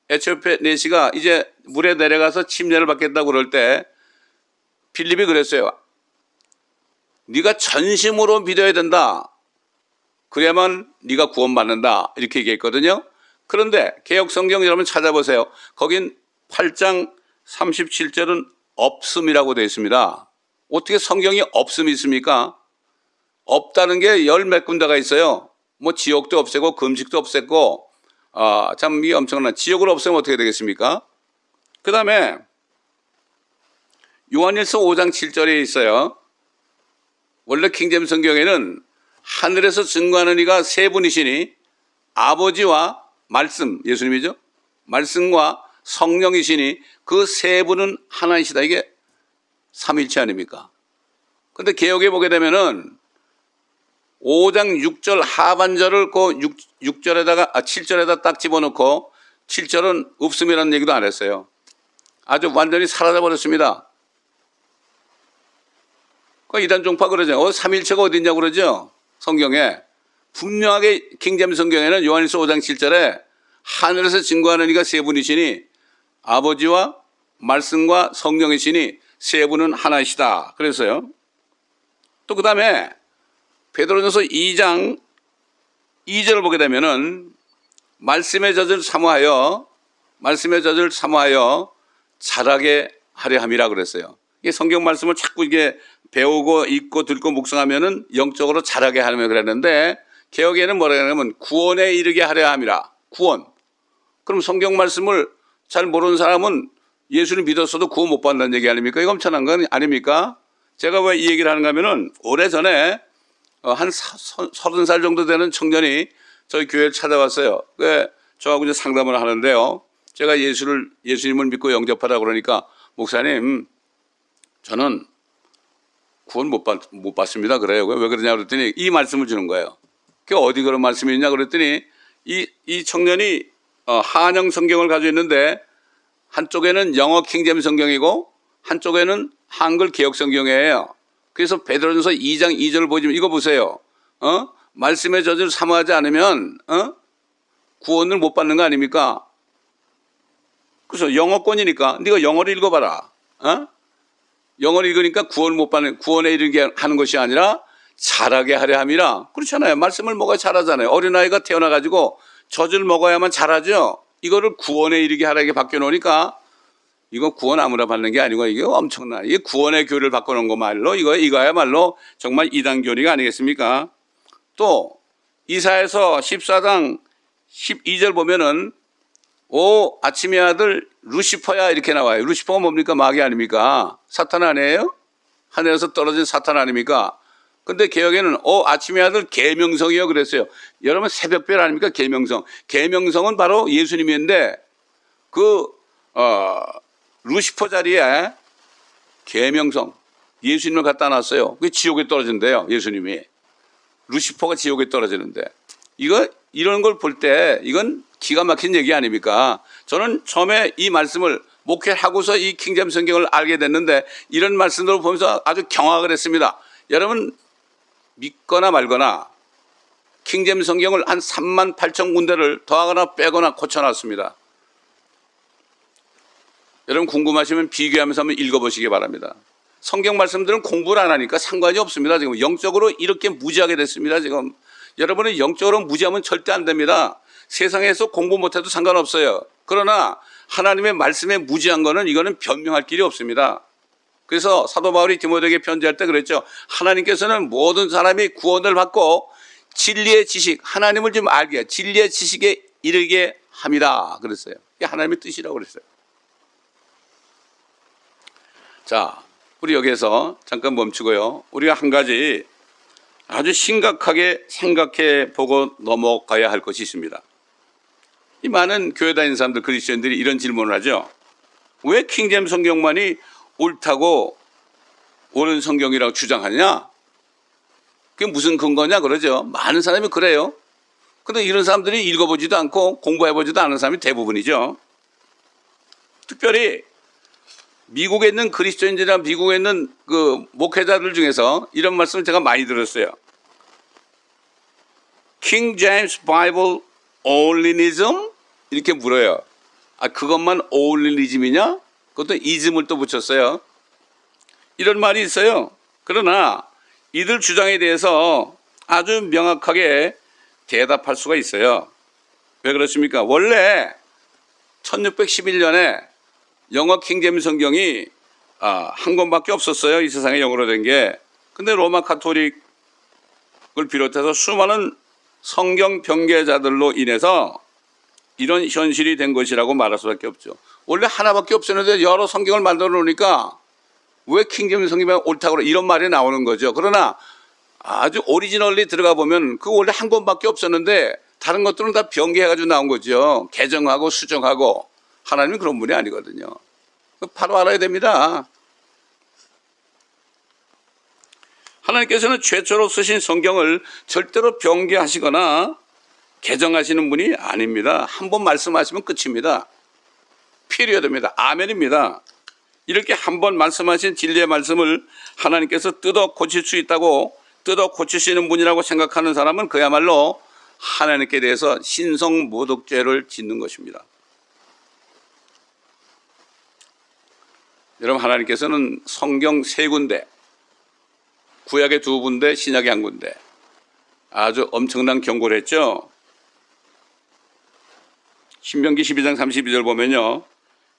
에티오피아 내시가 이제 물에 내려가서 침례를 받겠다고 그럴 때 빌립이 그랬어요. 네가 전심으로 믿어야 된다. 그래야만 네가 구원받는다. 이렇게 얘기했거든요. 그런데 개혁성경 여러분 찾아보세요. 거긴 8장 37절은 없음이라고 되어 있습니다. 어떻게 성경이 없음이 있습니까? 없다는 게 열 몇 군데가 있어요. 뭐 지옥도 없애고 금식도 없앴고 참 이게 엄청난 지옥을 없애면 어떻게 되겠습니까? 그 다음에 요한일서 5장 7절에 있어요. 원래 킹제임스 성경에는 하늘에서 증거하는 이가 세 분이시니 아버지와 말씀, 예수님이죠. 말씀과 성령이시니 그 세 분은 하나이시다. 이게 삼일체 아닙니까? 근데 개역에 보게 되면은 5장 6절 하반절을 그 6절에다가 7절에다 딱 집어넣고 7절은 없음이라는 얘기도 안 했어요. 아주 완전히 사라져 버렸습니다. 그 이단 종파 그러죠. 삼일체가 어디 있냐고 그러죠. 성경에 분명하게 킹제임스 성경에는 요한일서 5장 7절에 하늘에서 증거하는 이가 세 분이시니 아버지와 말씀과 성령이시니 세 분은 하나이시다. 그랬어요. 또 그 다음에 베드로전서 2장 2절을 보게 되면은 말씀의 젖을 사모하여 자라게 하려 함이라 그랬어요. 이게 성경 말씀을 자꾸 이게 배우고 읽고 듣고 묵상하면은 영적으로 자라게 하려면 그랬는데 개역에는 뭐라 그러냐면 구원에 이르게 하려 함이라. 구원. 그럼 성경 말씀을 잘 모르는 사람은 예수를 믿었어도 구원 못 받는다는 얘기 아닙니까? 이거 엄청난 건 아닙니까? 제가 왜 이 얘기를 하는가 하면은 오래전에 한 30살 정도 되는 청년이 저희 교회를 찾아왔어요. 저하고 이제 상담을 하는데요. 제가 예수님을 믿고 영접하라 그러니까 목사님, 저는 구원 못 받습니다. 그래요. 왜 그러냐 그랬더니 이 말씀을 주는 거예요. 그게 어디 그런 말씀이 있냐 그랬더니 이 청년이 한영 성경을 가지고 있는데 한쪽에는 영어 킹제임스 성경이고 한쪽에는 한글 개역 성경이에요. 그래서 베드로전서 2장 2절을 보시면 이거 보세요. 말씀의 젖을 사모하지 않으면 구원을 못 받는 거 아닙니까? 그래서 영어권이니까 네가 영어를 읽어봐라. 영어를 읽으니까 구원에 이르게 하는 것이 아니라 자라게 하려 함이라. 그렇잖아요. 말씀을 먹어야 자라잖아요. 어린아이가 태어나가지고 젖을 먹어야만 자라죠. 이거를 구원에 이르게 하라게 바뀌어놓으니까 이거 구원 아무나 받는 게 아니고 이게 엄청나. 이게 구원의 교리를 바꿔놓은 거 말로 이거야말로 정말 이단 교리가 아니겠습니까? 또 이사야서 14장 12절 보면은 오 아침의 아들 루시퍼야 이렇게 나와요. 루시퍼가 뭡니까? 마귀 아닙니까? 사탄 아니에요? 하늘에서 떨어진 사탄 아닙니까? 근데 개역에는 아침의 아들 계명성이요 그랬어요. 여러분 새벽별 아닙니까? 계명성. 계명성은 바로 예수님인데 루시퍼 자리에 계명성 예수님을 갖다 놨어요. 그게 지옥에 떨어진대요. 예수님이. 루시퍼가 지옥에 떨어지는데 이런 걸 볼 때 이건 기가 막힌 얘기 아닙니까? 저는 처음에 이 말씀을 목회하고서 이 킹제임스 성경을 알게 됐는데 이런 말씀들을 보면서 아주 경악을 했습니다. 여러분 믿거나 말거나 킹제임스 성경을 한 3만 8천 군데를 더하거나 빼거나 고쳐놨습니다. 여러분 궁금하시면 비교하면서 한번 읽어보시기 바랍니다. 성경 말씀들은 공부를 안 하니까 상관이 없습니다. 지금 영적으로 이렇게 무지하게 됐습니다. 지금 여러분은 영적으로 무지하면 절대 안 됩니다. 세상에서 공부 못해도 상관없어요. 그러나 하나님의 말씀에 무지한 거는 이거는 변명할 길이 없습니다. 그래서 사도 바울이 디모데에게 편지할 때 그랬죠. 하나님께서는 모든 사람이 구원을 받고 진리의 지식, 하나님을 좀 알게, 진리의 지식에 이르게 함이라 그랬어요. 이게 하나님의 뜻이라고 그랬어요. 자, 우리 여기에서 잠깐 멈추고요. 우리가 한 가지 아주 심각하게 생각해 보고 넘어가야 할 것이 있습니다. 이 많은 교회 다니는 사람들, 그리스도인들이 이런 질문을 하죠. 왜 킹제임스 성경만이 옳다고 옳은 성경이라고 주장하냐? 그게 무슨 근거냐 그러죠. 많은 사람이 그래요. 근데 이런 사람들이 읽어보지도 않고 공부해보지도 않은 사람이 대부분이죠. 특별히 미국에 있는 그리스도인들이나 미국에 있는 그 목회자들 중에서 이런 말씀을 제가 많이 들었어요. King James Bible Onlyism? 이렇게 물어요. 그것만 Onlyism이냐? 그것도 ism을 또 붙였어요. 이런 말이 있어요. 그러나 이들 주장에 대해서 아주 명확하게 대답할 수가 있어요. 왜 그렇습니까? 원래 1611년에 영어 킹제임스 성경이 한 권밖에 없었어요. 이 세상에 영어로 된 게. 근데 로마 카톨릭을 비롯해서 수많은 성경 변개자들로 인해서 이런 현실이 된 것이라고 말할 수밖에 없죠. 원래 하나밖에 없었는데 여러 성경을 만들어 놓으니까 왜 킹제임스 성경이 옳다고 그래? 이런 말이 나오는 거죠. 그러나 아주 오리지널리 들어가 보면 그 원래 한 권밖에 없었는데 다른 것들은 다 변개해가지고 나온 거죠. 개정하고 수정하고. 하나님은 그런 분이 아니거든요. 바로 알아야 됩니다. 하나님께서는 최초로 쓰신 성경을 절대로 변개하시거나 개정하시는 분이 아닙니다. 한 번 말씀하시면 끝입니다. 피리어드입니다. 아멘입니다. 이렇게 한 번 말씀하신 진리의 말씀을 하나님께서 뜯어 고칠 수 있다고 뜯어 고치시는 분이라고 생각하는 사람은 그야말로 하나님께 대해서 신성모독죄를 짓는 것입니다. 여러분, 하나님께서는 성경 3군데, 구약에 2군데, 신약에 1군데 아주 엄청난 경고를 했죠. 신명기 12장 32절 보면요,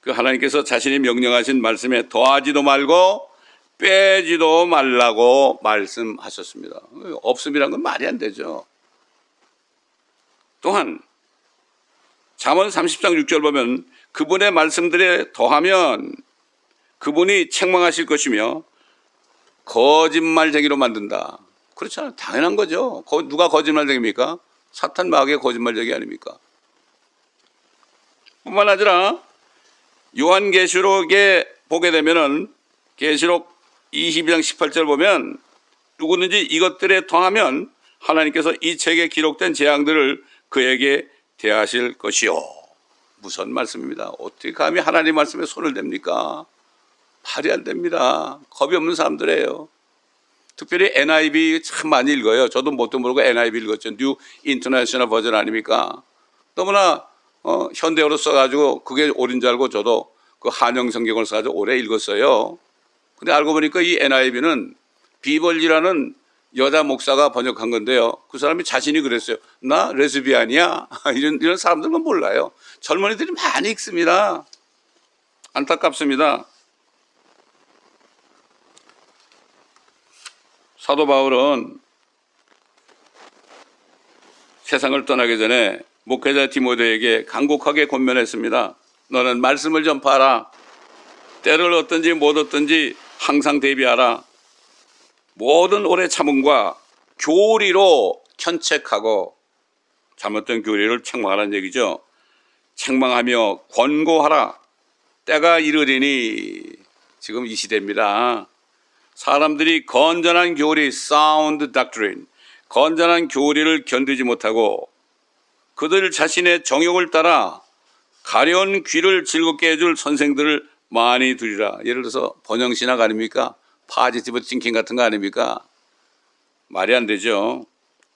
그 하나님께서 자신이 명령하신 말씀에 더하지도 말고 빼지도 말라고 말씀하셨습니다. 없음이란 건 말이 안 되죠. 또한 잠언 30장 6절 보면 그분의 말씀들에 더하면 그분이 책망하실 것이며 거짓말쟁이로 만든다. 그렇잖아요. 당연한 거죠. 누가 거짓말쟁이입니까? 사탄 마귀의 거짓말쟁이 아닙니까? 뿐만 아니라 요한계시록에 보게 되면은 계시록 22장 18절 보면 누구든지 이것들에 더하면 하나님께서 이 책에 기록된 재앙들을 그에게 대하실 것이요. 무슨 말씀입니다. 어떻게 감히 하나님 말씀에 손을 댑니까? 말이 안 됩니다. 겁이 없는 사람들이에요. 특별히 NIV 참 많이 읽어요. 저도 뭣도 모르고 NIV 읽었죠. 뉴 인터내셔널 버전 아닙니까? 너무나 현대어로 써가지고 그게 옳은 줄 알고 저도 그 한영 성경을 써가지고 오래 읽었어요. 근데 알고 보니까 이 NIV는 비벌리라는 여자 목사가 번역한 건데요. 그 사람이 자신이 그랬어요. 나 레즈비안이야. 이런 사람들만 몰라요. 젊은이들이 많이 읽습니다. 안타깝습니다. 사도 바울은 세상을 떠나기 전에 목회자 디모데에게 간곡하게 권면했습니다. 너는 말씀을 전파하라. 때를 얻든지 못 얻든지 항상 대비하라. 모든 오래 참음과 교리로 견책하고, 잘못된 교리를 책망하라는 얘기죠. 책망하며 권고하라. 때가 이르리니, 지금 이 시대입니다. 사람들이 건전한 교리, sound doctrine, 건전한 교리를 견디지 못하고 그들 자신의 정욕을 따라 가려운 귀를 즐겁게 해줄 선생들을 많이 두리라. 예를 들어서 번영신학 아닙니까? 파지티브 띵킹 같은 거 아닙니까? 말이 안 되죠.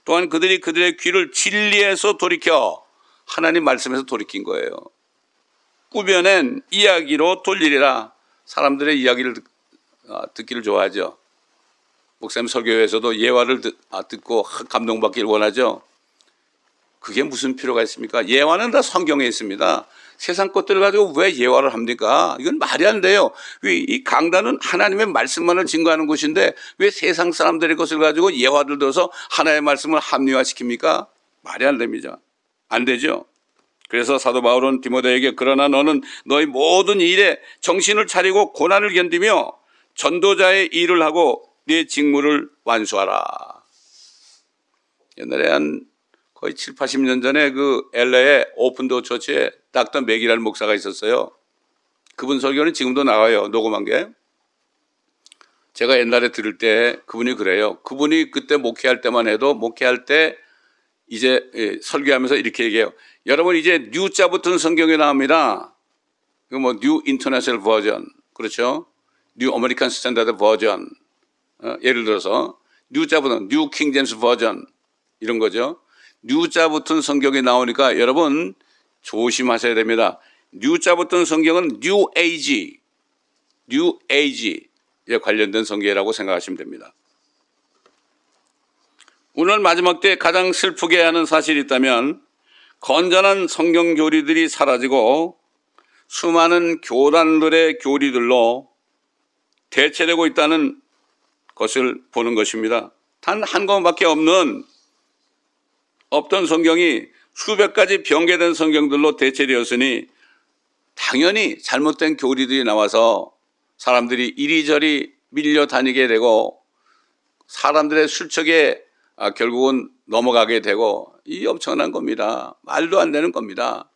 또한 그들이 그들의 귀를 진리에서 돌이켜 하나님 말씀에서 돌이킨 거예요. 꾸며낸 이야기로 돌리리라. 사람들의 이야기를 듣기를 좋아하죠. 목사님 설교에서도 예화를 듣고 감동받기를 원하죠. 그게 무슨 필요가 있습니까? 예화는 다 성경에 있습니다. 세상 것들을 가지고 왜 예화를 합니까? 이건 말이 안 돼요. 이 강단은 하나님의 말씀만을 증거하는 곳인데 왜 세상 사람들의 것을 가지고 예화를 들어서 하나님의 말씀을 합리화시킵니까? 말이 안 됩니다. 안 되죠. 그래서 사도 바울은 디모데에게 그러나 너는 너희 모든 일에 정신을 차리고 고난을 견디며 전도자의 일을 하고 네 직무를 완수하라. 옛날에 한 거의 7, 80년 전에 그 LA의 오픈도어 처치에 닥터 맥이라는 목사가 있었어요. 그분 설교는 지금도 나와요. 녹음한 게. 제가 옛날에 들을 때 그분이 그래요. 그분이 그때 목회할 때만 해도 목회할 때 이제 설교하면서 이렇게 얘기해요. 여러분 이제 뉴자 붙은 성경이 나옵니다. 그 뭐 뉴 인터내셔널 버전, 그렇죠? 뉴 아메리칸 스탠다드 버전. 예를 들어서 뉴자 붙은 뉴 킹 제임스 버전 이런 거죠. 뉴자 붙은 성경이 나오니까 여러분 조심하셔야 됩니다. 뉴자 붙은 성경은 뉴 에이지에 관련된 성경이라고 생각하시면 됩니다. 오늘 마지막 때 가장 슬프게 하는 사실이 있다면 건전한 성경 교리들이 사라지고 수많은 교단들의 교리들로 대체되고 있다는 것을 보는 것입니다. 단 한 권밖에 없던 성경이 수백 가지 변개된 성경들로 대체되었으니 당연히 잘못된 교리들이 나와서 사람들이 이리저리 밀려 다니게 되고 사람들의 술책에 결국은 넘어가게 되고 이 엄청난 겁니다. 말도 안 되는 겁니다.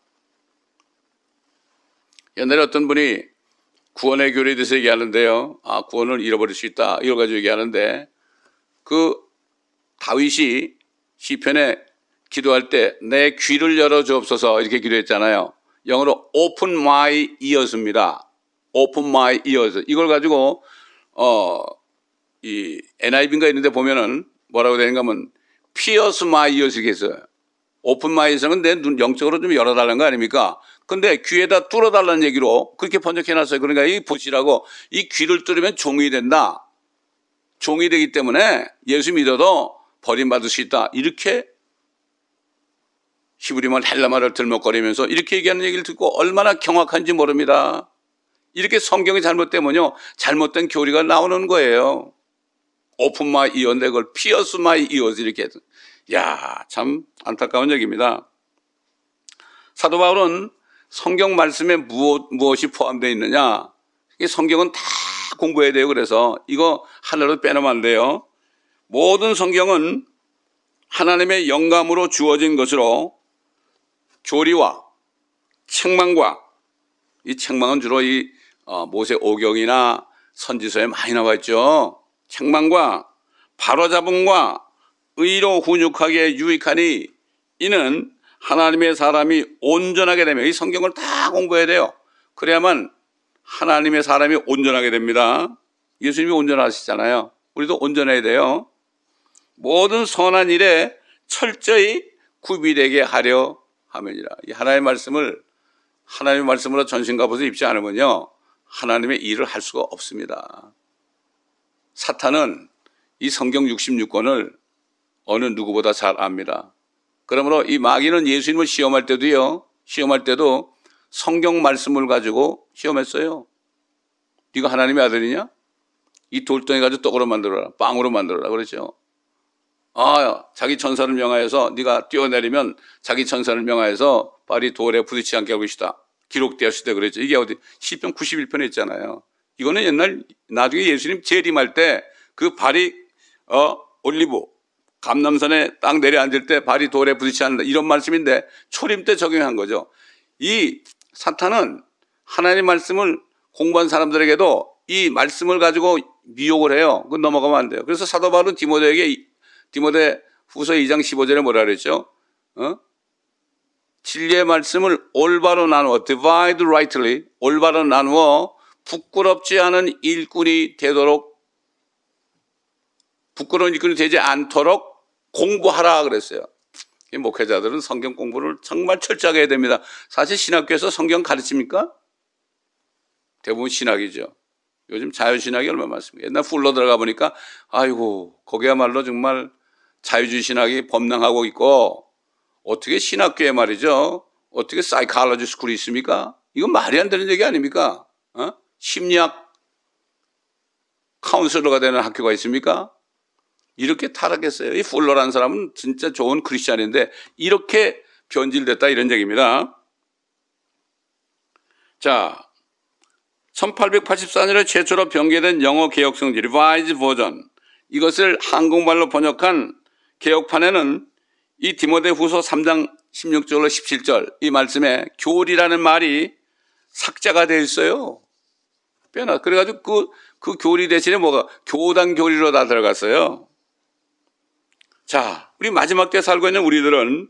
옛날에 어떤 분이 구원의 교리에 대해서 얘기하는데요. 구원을 잃어버릴 수 있다. 이걸 가지고 얘기하는데 그 다윗이 시편에 기도할 때 내 귀를 열어 주옵소서 이렇게 기도했잖아요. 영어로 open my ears입니다. open my ears. 이걸 가지고 이 NIV인가 이런 데 보면은 뭐라고 되는가 하면 pierce my ears 이렇게 했어요. open my ears는 내 눈 영적으로 좀 열어달라는 거 아닙니까? 근데 귀에다 뚫어달라는 얘기로 그렇게 번역해놨어요. 그러니까 이 보시라고 이 귀를 뚫으면 종이 된다. 종이 되기 때문에 예수 믿어도 버림받을 수 있다. 이렇게 히브리말 헬라말을 들먹거리면서 이렇게 얘기하는 얘기를 듣고 얼마나 경악한지 모릅니다. 이렇게 성경이 잘못되면요, 잘못된 교리가 나오는 거예요. 오픈 마이 이어인데 그걸 피어스 마이 이어스 이렇게 해서. 야, 참 안타까운 얘기입니다. 사도 바울은 성경 말씀에 무엇이 포함되어 있느냐, 성경은 다 공부해야 돼요. 그래서 이거 하나로 빼놓으면 안 돼요. 모든 성경은 하나님의 영감으로 주어진 것으로 교리와 책망과, 이 책망은 주로 이 모세 오경이나 선지서에 많이 나와 있죠. 책망과 바로잡음과 의로 훈육하게 유익하니 이는 하나님의 사람이 온전하게 되면, 이 성경을 다 공부해야 돼요. 그래야만 하나님의 사람이 온전하게 됩니다. 예수님이 온전하시잖아요. 우리도 온전해야 돼요. 모든 선한 일에 철저히 구비되게 하려 하면이라. 이 하나님의 말씀으로 전신갑옷을 입지 않으면요, 하나님의 일을 할 수가 없습니다. 사탄은 이 성경 66권을 어느 누구보다 잘 압니다. 그러므로 이 마귀는 예수님을 시험할 때도 성경 말씀을 가지고 시험했어요. 네가 하나님의 아들이냐? 이 돌덩이 가지고 떡으로 만들어라, 빵으로 만들어라 그랬죠. 자기 천사를 명하여서 네가 뛰어내리면 자기 천사를 명하여서 발이 돌에 부딪히지 않게 하고 있다. 기록되었을 때 그랬죠. 이게 어디 시편 91편에 있잖아요. 이거는 나중에 예수님 재림할 때 그 발이 올리브 감람산에 딱 내려앉을 때 발이 돌에 부딪히지 않는다, 이런 말씀인데 초림 때 적용한 거죠. 이 사탄은 하나님 말씀을 공부한 사람들에게도 이 말씀을 가지고 미혹을 해요. 그건 넘어가면 안 돼요. 그래서 사도 바울은 디모데 후서 2장 15절에 뭐라 그랬죠? 진리의 말씀을 올바로 나누어, divide rightly, 올바로 나누어 부끄럽지 않은 일꾼이 되도록, 부끄러운 일꾼이 되지 않도록 공부하라 그랬어요. 목회자들은 성경 공부를 정말 철저하게 해야 됩니다. 사실 신학교에서 성경 가르칩니까? 대부분 신학이죠. 요즘 자유신학이 얼마나 많습니까? 옛날 풀로 들어가 보니까 아이고, 거기야말로 정말 자유주의 신학이 범람하고 있고, 어떻게 신학교에 말이죠, 어떻게 사이콜로지 스쿨이 있습니까? 이건 말이 안 되는 얘기 아닙니까? 심리학 카운슬러가 되는 학교가 있습니까? 이렇게 타락했어요. 이 풀러라는 사람은 진짜 좋은 크리스찬인데 이렇게 변질됐다, 이런 얘기입니다. 자, 1884년에 최초로 변개된 영어 개혁성지 리바이즈 버전, 이것을 한국말로 번역한 개혁판에는 이 디모데후서 3장 16절로 17절 이 말씀에 교리라는 말이 삭제가 되어 있어요. 그래가지고 그 교리 대신에 뭐가 교단 교리로 다 들어갔어요. 자, 우리 마지막 때 살고 있는 우리들은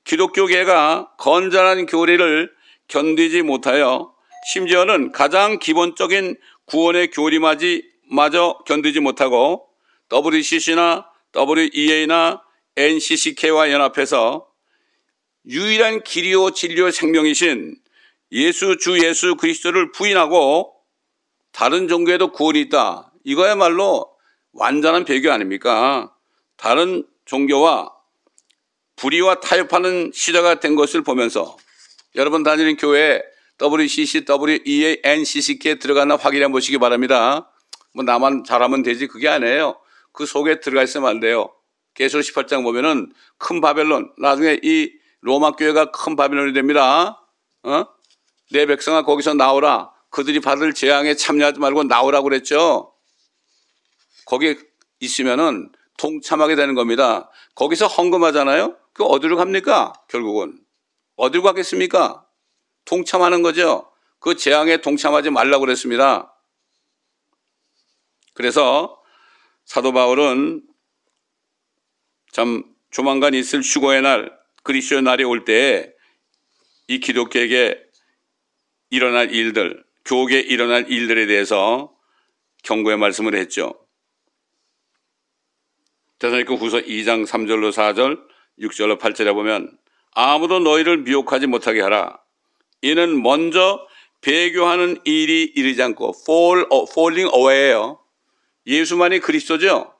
기독교계가 건전한 교리를 견디지 못하여 심지어는 가장 기본적인 구원의 교리마저 견디지 못하고 WCC나 WEA나 NCCK와 연합해서 유일한 길이요 진리요 생명이신 주 예수 그리스도를 부인하고 다른 종교에도 구원이 있다, 이거야말로 완전한 배교 아닙니까? 다른 종교와 불의와 타협하는 시대가 된 것을 보면서 여러분 다니는 교회에 WCC, WEA, NCCK에 들어가나 확인해 보시기 바랍니다. 뭐 나만 잘하면 되지, 그게 아니에요. 그 속에 들어가 있으면 안 돼요. 계시록 18장 보면은 큰 바벨론, 나중에 이 로마 교회가 큰 바벨론이 됩니다. 내 백성아 거기서 나오라. 그들이 받을 재앙에 참여하지 말고 나오라고 그랬죠. 거기 있으면은 동참하게 되는 겁니다. 거기서 헌금하잖아요. 그 어디로 갑니까? 결국은 어디로 가겠습니까? 동참하는 거죠. 그 재앙에 동참하지 말라고 그랬습니다. 그래서 사도 바울은 참 조만간 있을 휴거의 날, 그리스도의 날이 올 때에 이 기독교에게 일어날 일들, 교계에 일어날 일들에 대해서 경고의 말씀을 했죠. 데살로니가 후서 2장 3절로 4절, 6절로 8절에 보면 아무도 너희를 미혹하지 못하게 하라. 이는 먼저 배교하는 일이 이르지 않고 falling away예요. 예수만이 그리스도죠.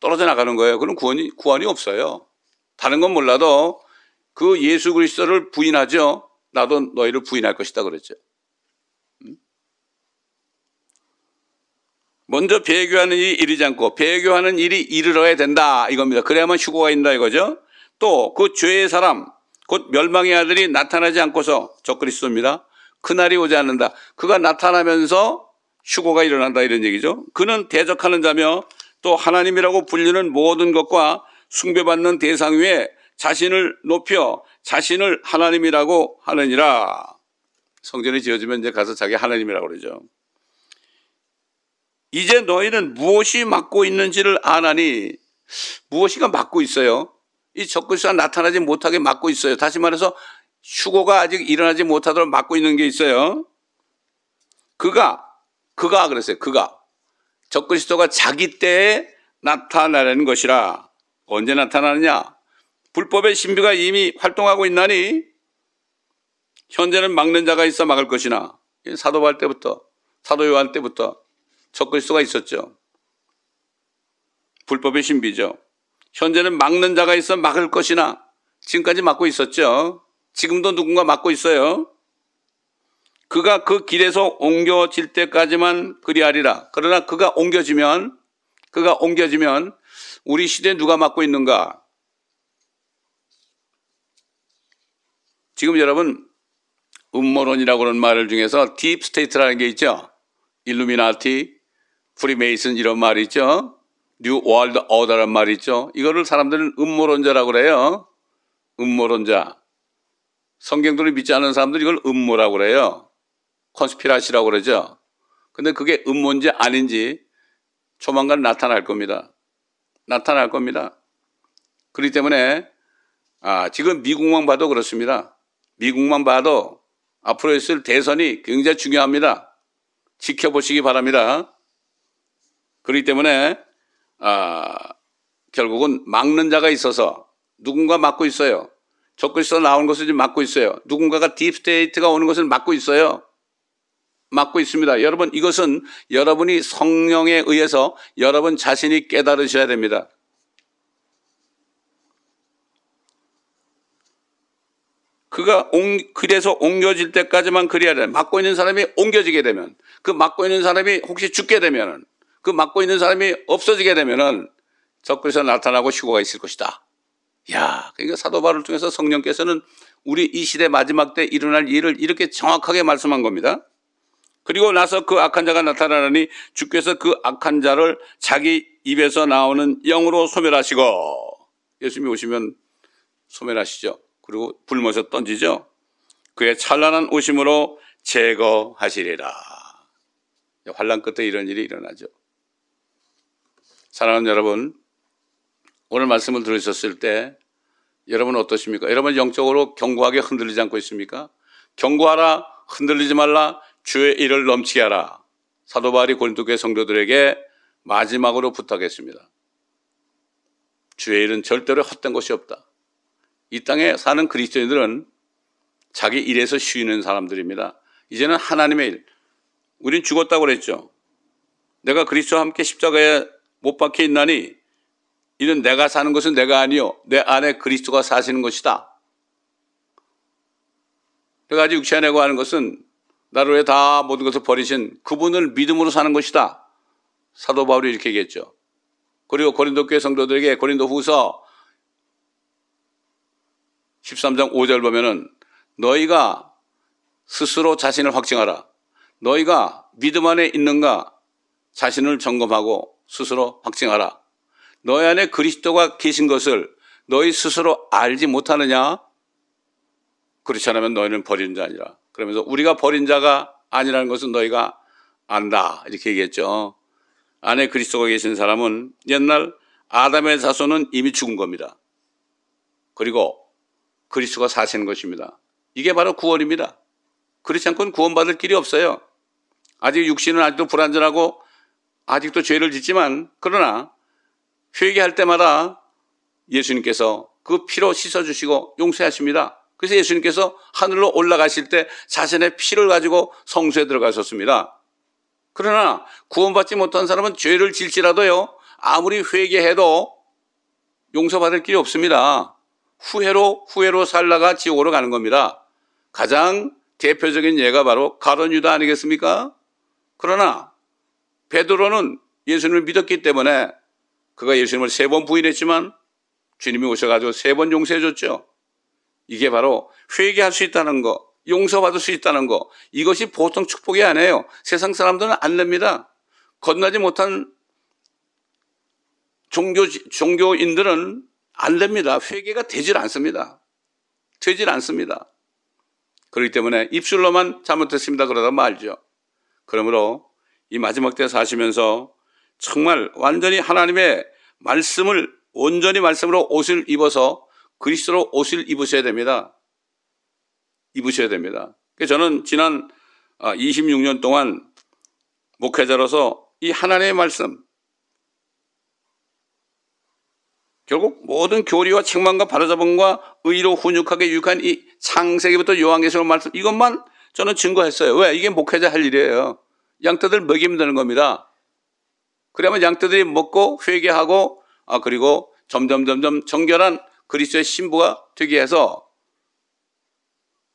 떨어져 나가는 거예요. 그럼 구원이 없어요. 다른 건 몰라도 그 예수 그리스도를 부인하죠. 나도 너희를 부인할 것이다 그랬죠. 먼저 배교하는 일이 이르지 않고 배교하는 일이 이르러야 된다 이겁니다. 그래야만 휴거가 있다 이거죠. 또 그 죄의 사람 곧 멸망의 아들이 나타나지 않고서 적그리스도입니다. 그날이 오지 않는다. 그가 나타나면서 휴거가 일어난다 이런 얘기죠. 그는 대적하는 자며 또 하나님이라고 불리는 모든 것과 숭배받는 대상 위에 자신을 높여 자신을 하나님이라고 하느니라. 성전이 지어지면 이제 가서 자기 하나님이라고 그러죠. 이제 너희는 무엇이 막고 있는지를 아나니, 무엇이가 막고 있어요? 이 적그리스도가 나타나지 못하게 막고 있어요. 다시 말해서 휴거가 아직 일어나지 못하도록 막고 있는 게 있어요. 그가 그랬어요. 그가 적그리스도가 자기 때에 나타나려는 것이라. 언제 나타나느냐? 불법의 신비가 이미 활동하고 있나니 현재는 막는 자가 있어 막을 것이나. 사도 바울 때부터, 사도 요한 때부터 적그리스도가 있었죠. 불법의 신비죠. 현재는 막는 자가 있어 막을 것이나. 지금까지 막고 있었죠. 지금도 누군가 막고 있어요. 그가 그 길에서 옮겨질 때까지만 그리하리라. 그러나 그가 옮겨지면 우리 시대에 누가 막고 있는가? 지금 여러분 음모론이라고 하는 말 중에서 딥스테이트라는 게 있죠. 일루미나티, 프리메이슨 이런 말이 있죠. 뉴 월드 오더라는 말이 있죠. 이거를 사람들은 음모론자라고 그래요. 음모론자. 성경들을 믿지 않는 사람들이 이걸 음모라고 그래요. 컨스피라시라고 그러죠. 근데 그게 음모인지 아닌지 조만간 나타날 겁니다. 나타날 겁니다. 그렇기 때문에 지금 미국만 봐도 그렇습니다. 미국만 봐도 앞으로 있을 대선이 굉장히 중요합니다. 지켜보시기 바랍니다. 그렇기 때문에 결국은 막는 자가 있어서 누군가 막고 있어요. 적그리스도 나오는 것을 지금 막고 있어요. 누군가가 딥스테이트가 오는 것을 막고 있어요. 막고 있습니다. 여러분 이것은 여러분이 성령에 의해서 여러분 자신이 깨달으셔야 됩니다. 그가 그래서 옮겨질 때까지만 그래야 돼. 막고 있는 사람이 옮겨지게 되면, 그 막고 있는 사람이 혹시 죽게 되면은, 그 막고 있는 사람이 없어지게 되면은 적그리스도가 나타나고 휴거가 있을 것이다. 그러니까 사도 바울을 통해서 성령께서는 우리 이 시대 마지막 때 일어날 일을 이렇게 정확하게 말씀한 겁니다. 그리고 나서 그 악한 자가 나타나니 주께서 그 악한 자를 자기 입에서 나오는 영으로 소멸하시고, 예수님이 오시면 소멸하시죠. 그리고 불못에 던지죠. 그의 찬란한 오심으로 제거하시리라. 환난 끝에 이런 일이 일어나죠. 사랑하는 여러분, 오늘 말씀을 들으셨을 때 여러분 어떠십니까? 여러분 영적으로 견고하게 흔들리지 않고 있습니까? 견고하라, 흔들리지 말라, 주의 일을 넘치게 하라. 사도 바울이 고린도 교회 성도들에게 마지막으로 부탁했습니다. 주의 일은 절대로 헛된 것이 없다. 이 땅에 사는 그리스도인들은 자기 일에서 쉬는 사람들입니다. 이제는 하나님의 일. 우린 죽었다고 그랬죠. 내가 그리스도와 함께 십자가에 못 박혀 있나니 이는 내가 사는 것은 내가 아니요 내 안에 그리스도가 사시는 것이다. 내가 아직 육체 안에 거하는 것은 나를 위해 다 모든 것을 버리신 그분을 믿음으로 사는 것이다. 사도 바울이 이렇게 얘기했죠. 그리고 고린도 교회 성도들에게 고린도 후서 13장 5절 보면은 너희가 스스로 자신을 확증하라. 너희가 믿음 안에 있는가 자신을 점검하고 스스로 확증하라. 너희 안에 그리스도가 계신 것을 너희 스스로 알지 못하느냐? 그렇지 않으면 너희는 버린 자 아니라. 그러면서 우리가 버린 자가 아니라는 것은 너희가 안다. 이렇게 얘기했죠. 안에 그리스도가 계신 사람은 옛날 아담의 자손은 이미 죽은 겁니다. 그리고 그리스도가 사시는 것입니다. 이게 바로 구원입니다. 그렇지 않고는 구원받을 길이 없어요. 아직 육신은 아직도 불완전하고 아직도 죄를 짓지만, 그러나 회개할 때마다 예수님께서 그 피로 씻어주시고 용서하십니다. 그래서 예수님께서 하늘로 올라가실 때 자신의 피를 가지고 성소에 들어가셨습니다. 그러나 구원받지 못한 사람은 죄를 질지라도요, 아무리 회개해도 용서받을 길이 없습니다. 후회로 살다가 지옥으로 가는 겁니다. 가장 대표적인 예가 바로 가룟 유다 아니겠습니까? 그러나 베드로는 예수님을 믿었기 때문에 그가 예수님을 3번 부인했지만 주님이 오셔가지고 3번 용서해 줬죠. 이게 바로 회개할 수 있다는 거, 용서받을 수 있다는 거, 이것이 보통 축복이 아니에요. 세상 사람들은 안 냅니다. 건너지 못한 종교인들은 안 됩니다. 회개가 되질 않습니다. 되질 않습니다. 그렇기 때문에 입술로만 잘못했습니다 그러다 말죠. 그러므로 이 마지막 때 사시면서 정말 완전히 하나님의 말씀을, 온전히 말씀으로 옷을 입어서 그리스도로 옷을 입으셔야 됩니다. 입으셔야 됩니다. 저는 지난 26년 동안 목회자로서 이 하나님의 말씀, 결국 모든 교리와 책망과 바로잡음과 의로 훈육하게 유익한 이 창세기부터 요한계시록 말씀, 이것만 저는 증거했어요. 왜? 이게 목회자 할 일이에요. 양떼들 먹이면 되는 겁니다. 그러면 양떼들이 먹고 회개하고 그리고 점점 정결한 그리스도의 신부가 되게 해서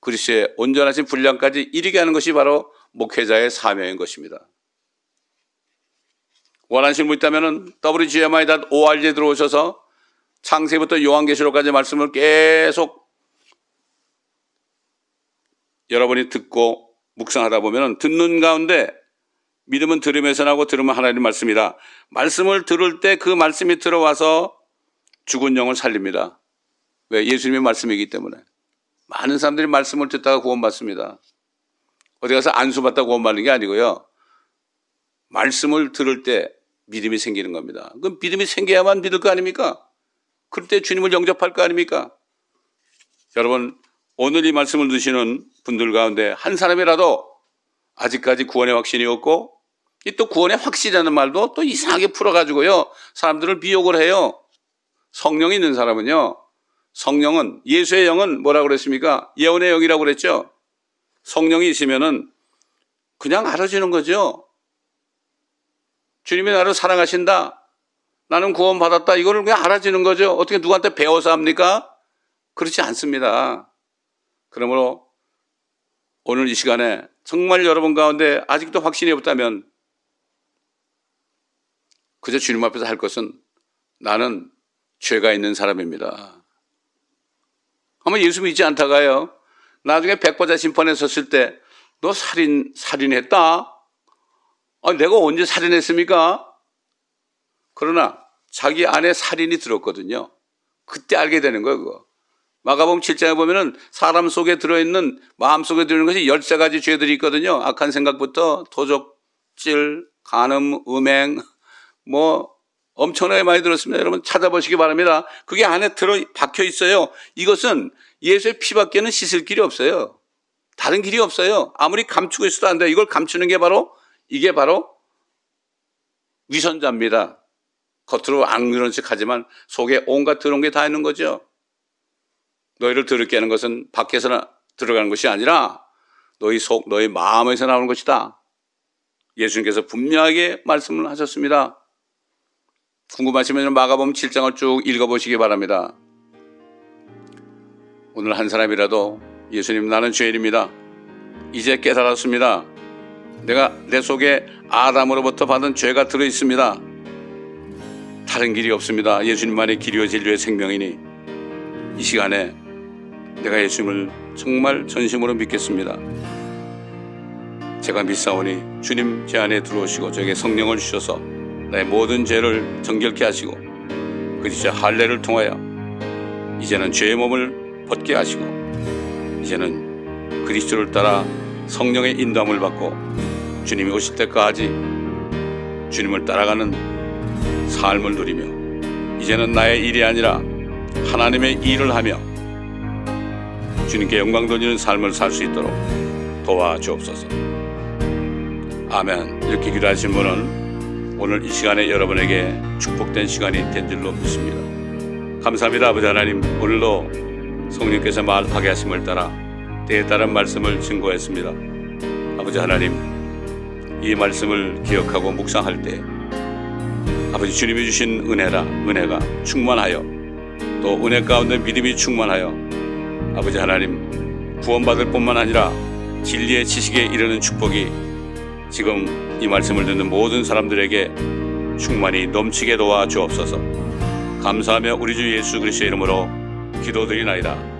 그리스도의 온전하신 분량까지 이르게 하는 것이 바로 목회자의 사명인 것입니다. 원하시는 분 있다면 wgmi.org에 들어오셔서 창세부터 요한계시록까지 말씀을 계속 여러분이 듣고 묵상하다 보면 듣는 가운데 믿음은 들음에서 나고 들음은 하나님의 말씀이다. 말씀을 들을 때 그 말씀이 들어와서 죽은 영을 살립니다. 왜? 예수님의 말씀이기 때문에. 많은 사람들이 말씀을 듣다가 구원받습니다. 어디 가서 안수받다 구원받는 게 아니고요. 말씀을 들을 때 믿음이 생기는 겁니다. 그럼 믿음이 생겨야만 믿을 거 아닙니까? 그럴 때 주님을 영접할 거 아닙니까? 여러분, 오늘 이 말씀을 드시는 분들 가운데 한 사람이라도 아직까지 구원의 확신이 없고, 또 구원의 확신이라는 말도 또 이상하게 풀어가지고요, 사람들을 미혹을 해요. 성령이 있는 사람은요, 성령은, 예수의 영은 뭐라고 그랬습니까? 예언의 영이라고 그랬죠. 성령이 있으면은 그냥 알아지는 거죠. 주님이 나를 사랑하신다, 나는 구원받았다, 이거를 그냥 알아지는 거죠. 어떻게 누구한테 배워서 합니까? 그렇지 않습니다. 그러므로 오늘 이 시간에 정말 여러분 가운데 아직도 확신이 없다면 그저 주님 앞에서 할 것은 나는 죄가 있는 사람입니다. 아마 예수 믿지 않다가요, 나중에 백보자 심판에 섰을 때 너 살인했다? 내가 언제 살인했습니까? 그러나 자기 안에 살인이 들었거든요. 그때 알게 되는 거예요, 그거. 마가복음 7장에 보면은 사람 속에 들어있는, 마음 속에 들어있는 것이 13가지 죄들이 있거든요. 악한 생각부터 도적질, 간음, 음행, 엄청나게 많이 들었습니다. 여러분 찾아보시기 바랍니다. 그게 안에 박혀 있어요. 이것은 예수의 피밖에는 씻을 길이 없어요. 다른 길이 없어요. 아무리 감추고 있어도 안 돼요. 이걸 감추는 게 이게 바로 위선자입니다. 겉으로 안 그런 척 하지만 속에 온갖 더러운 게 다 있는 거죠. 너희를 더럽게 하는 것은 밖에서 들어가는 것이 아니라 너희 마음에서 나오는 것이다. 예수님께서 분명하게 말씀을 하셨습니다. 궁금하시면 마가복음 7장을 쭉 읽어보시기 바랍니다. 오늘 한 사람이라도 예수님, 나는 죄인입니다, 이제 깨달았습니다, 내가 내 속에 아담으로부터 받은 죄가 들어있습니다, 다른 길이 없습니다, 예수님만의 길이요 진리의 생명이니 이 시간에 내가 예수님을 정말 전심으로 믿겠습니다. 제가 믿사오니 주님 제 안에 들어오시고 저에게 성령을 주셔서 나의 모든 죄를 정결케 하시고 그리스도의 할례를 통하여 이제는 죄의 몸을 벗게 하시고 이제는 그리스도를 따라 성령의 인도함을 받고 주님이 오실 때까지 주님을 따라가는 삶을 누리며 이제는 나의 일이 아니라 하나님의 일을 하며 주님께 영광 돌리는 삶을 살 수 있도록 도와주옵소서. 아멘. 이렇게 기도하신 분은 오늘 이 시간에 여러분에게 축복된 시간이 된 줄로 믿습니다. 감사합니다. 아버지 하나님, 오늘도 성령께서 말하게 하심을 따라 때에 따른 말씀을 증거했습니다. 아버지 하나님, 이 말씀을 기억하고 묵상할 때 아버지 주님이 주신 은혜가 충만하여 또 은혜 가운데 믿음이 충만하여 아버지 하나님 구원받을 뿐만 아니라 진리의 지식에 이르는 축복이 지금 이 말씀을 듣는 모든 사람들에게 충만히 넘치게 도와주옵소서. 감사하며 우리 주 예수 그리스도의 이름으로 기도드리나이다.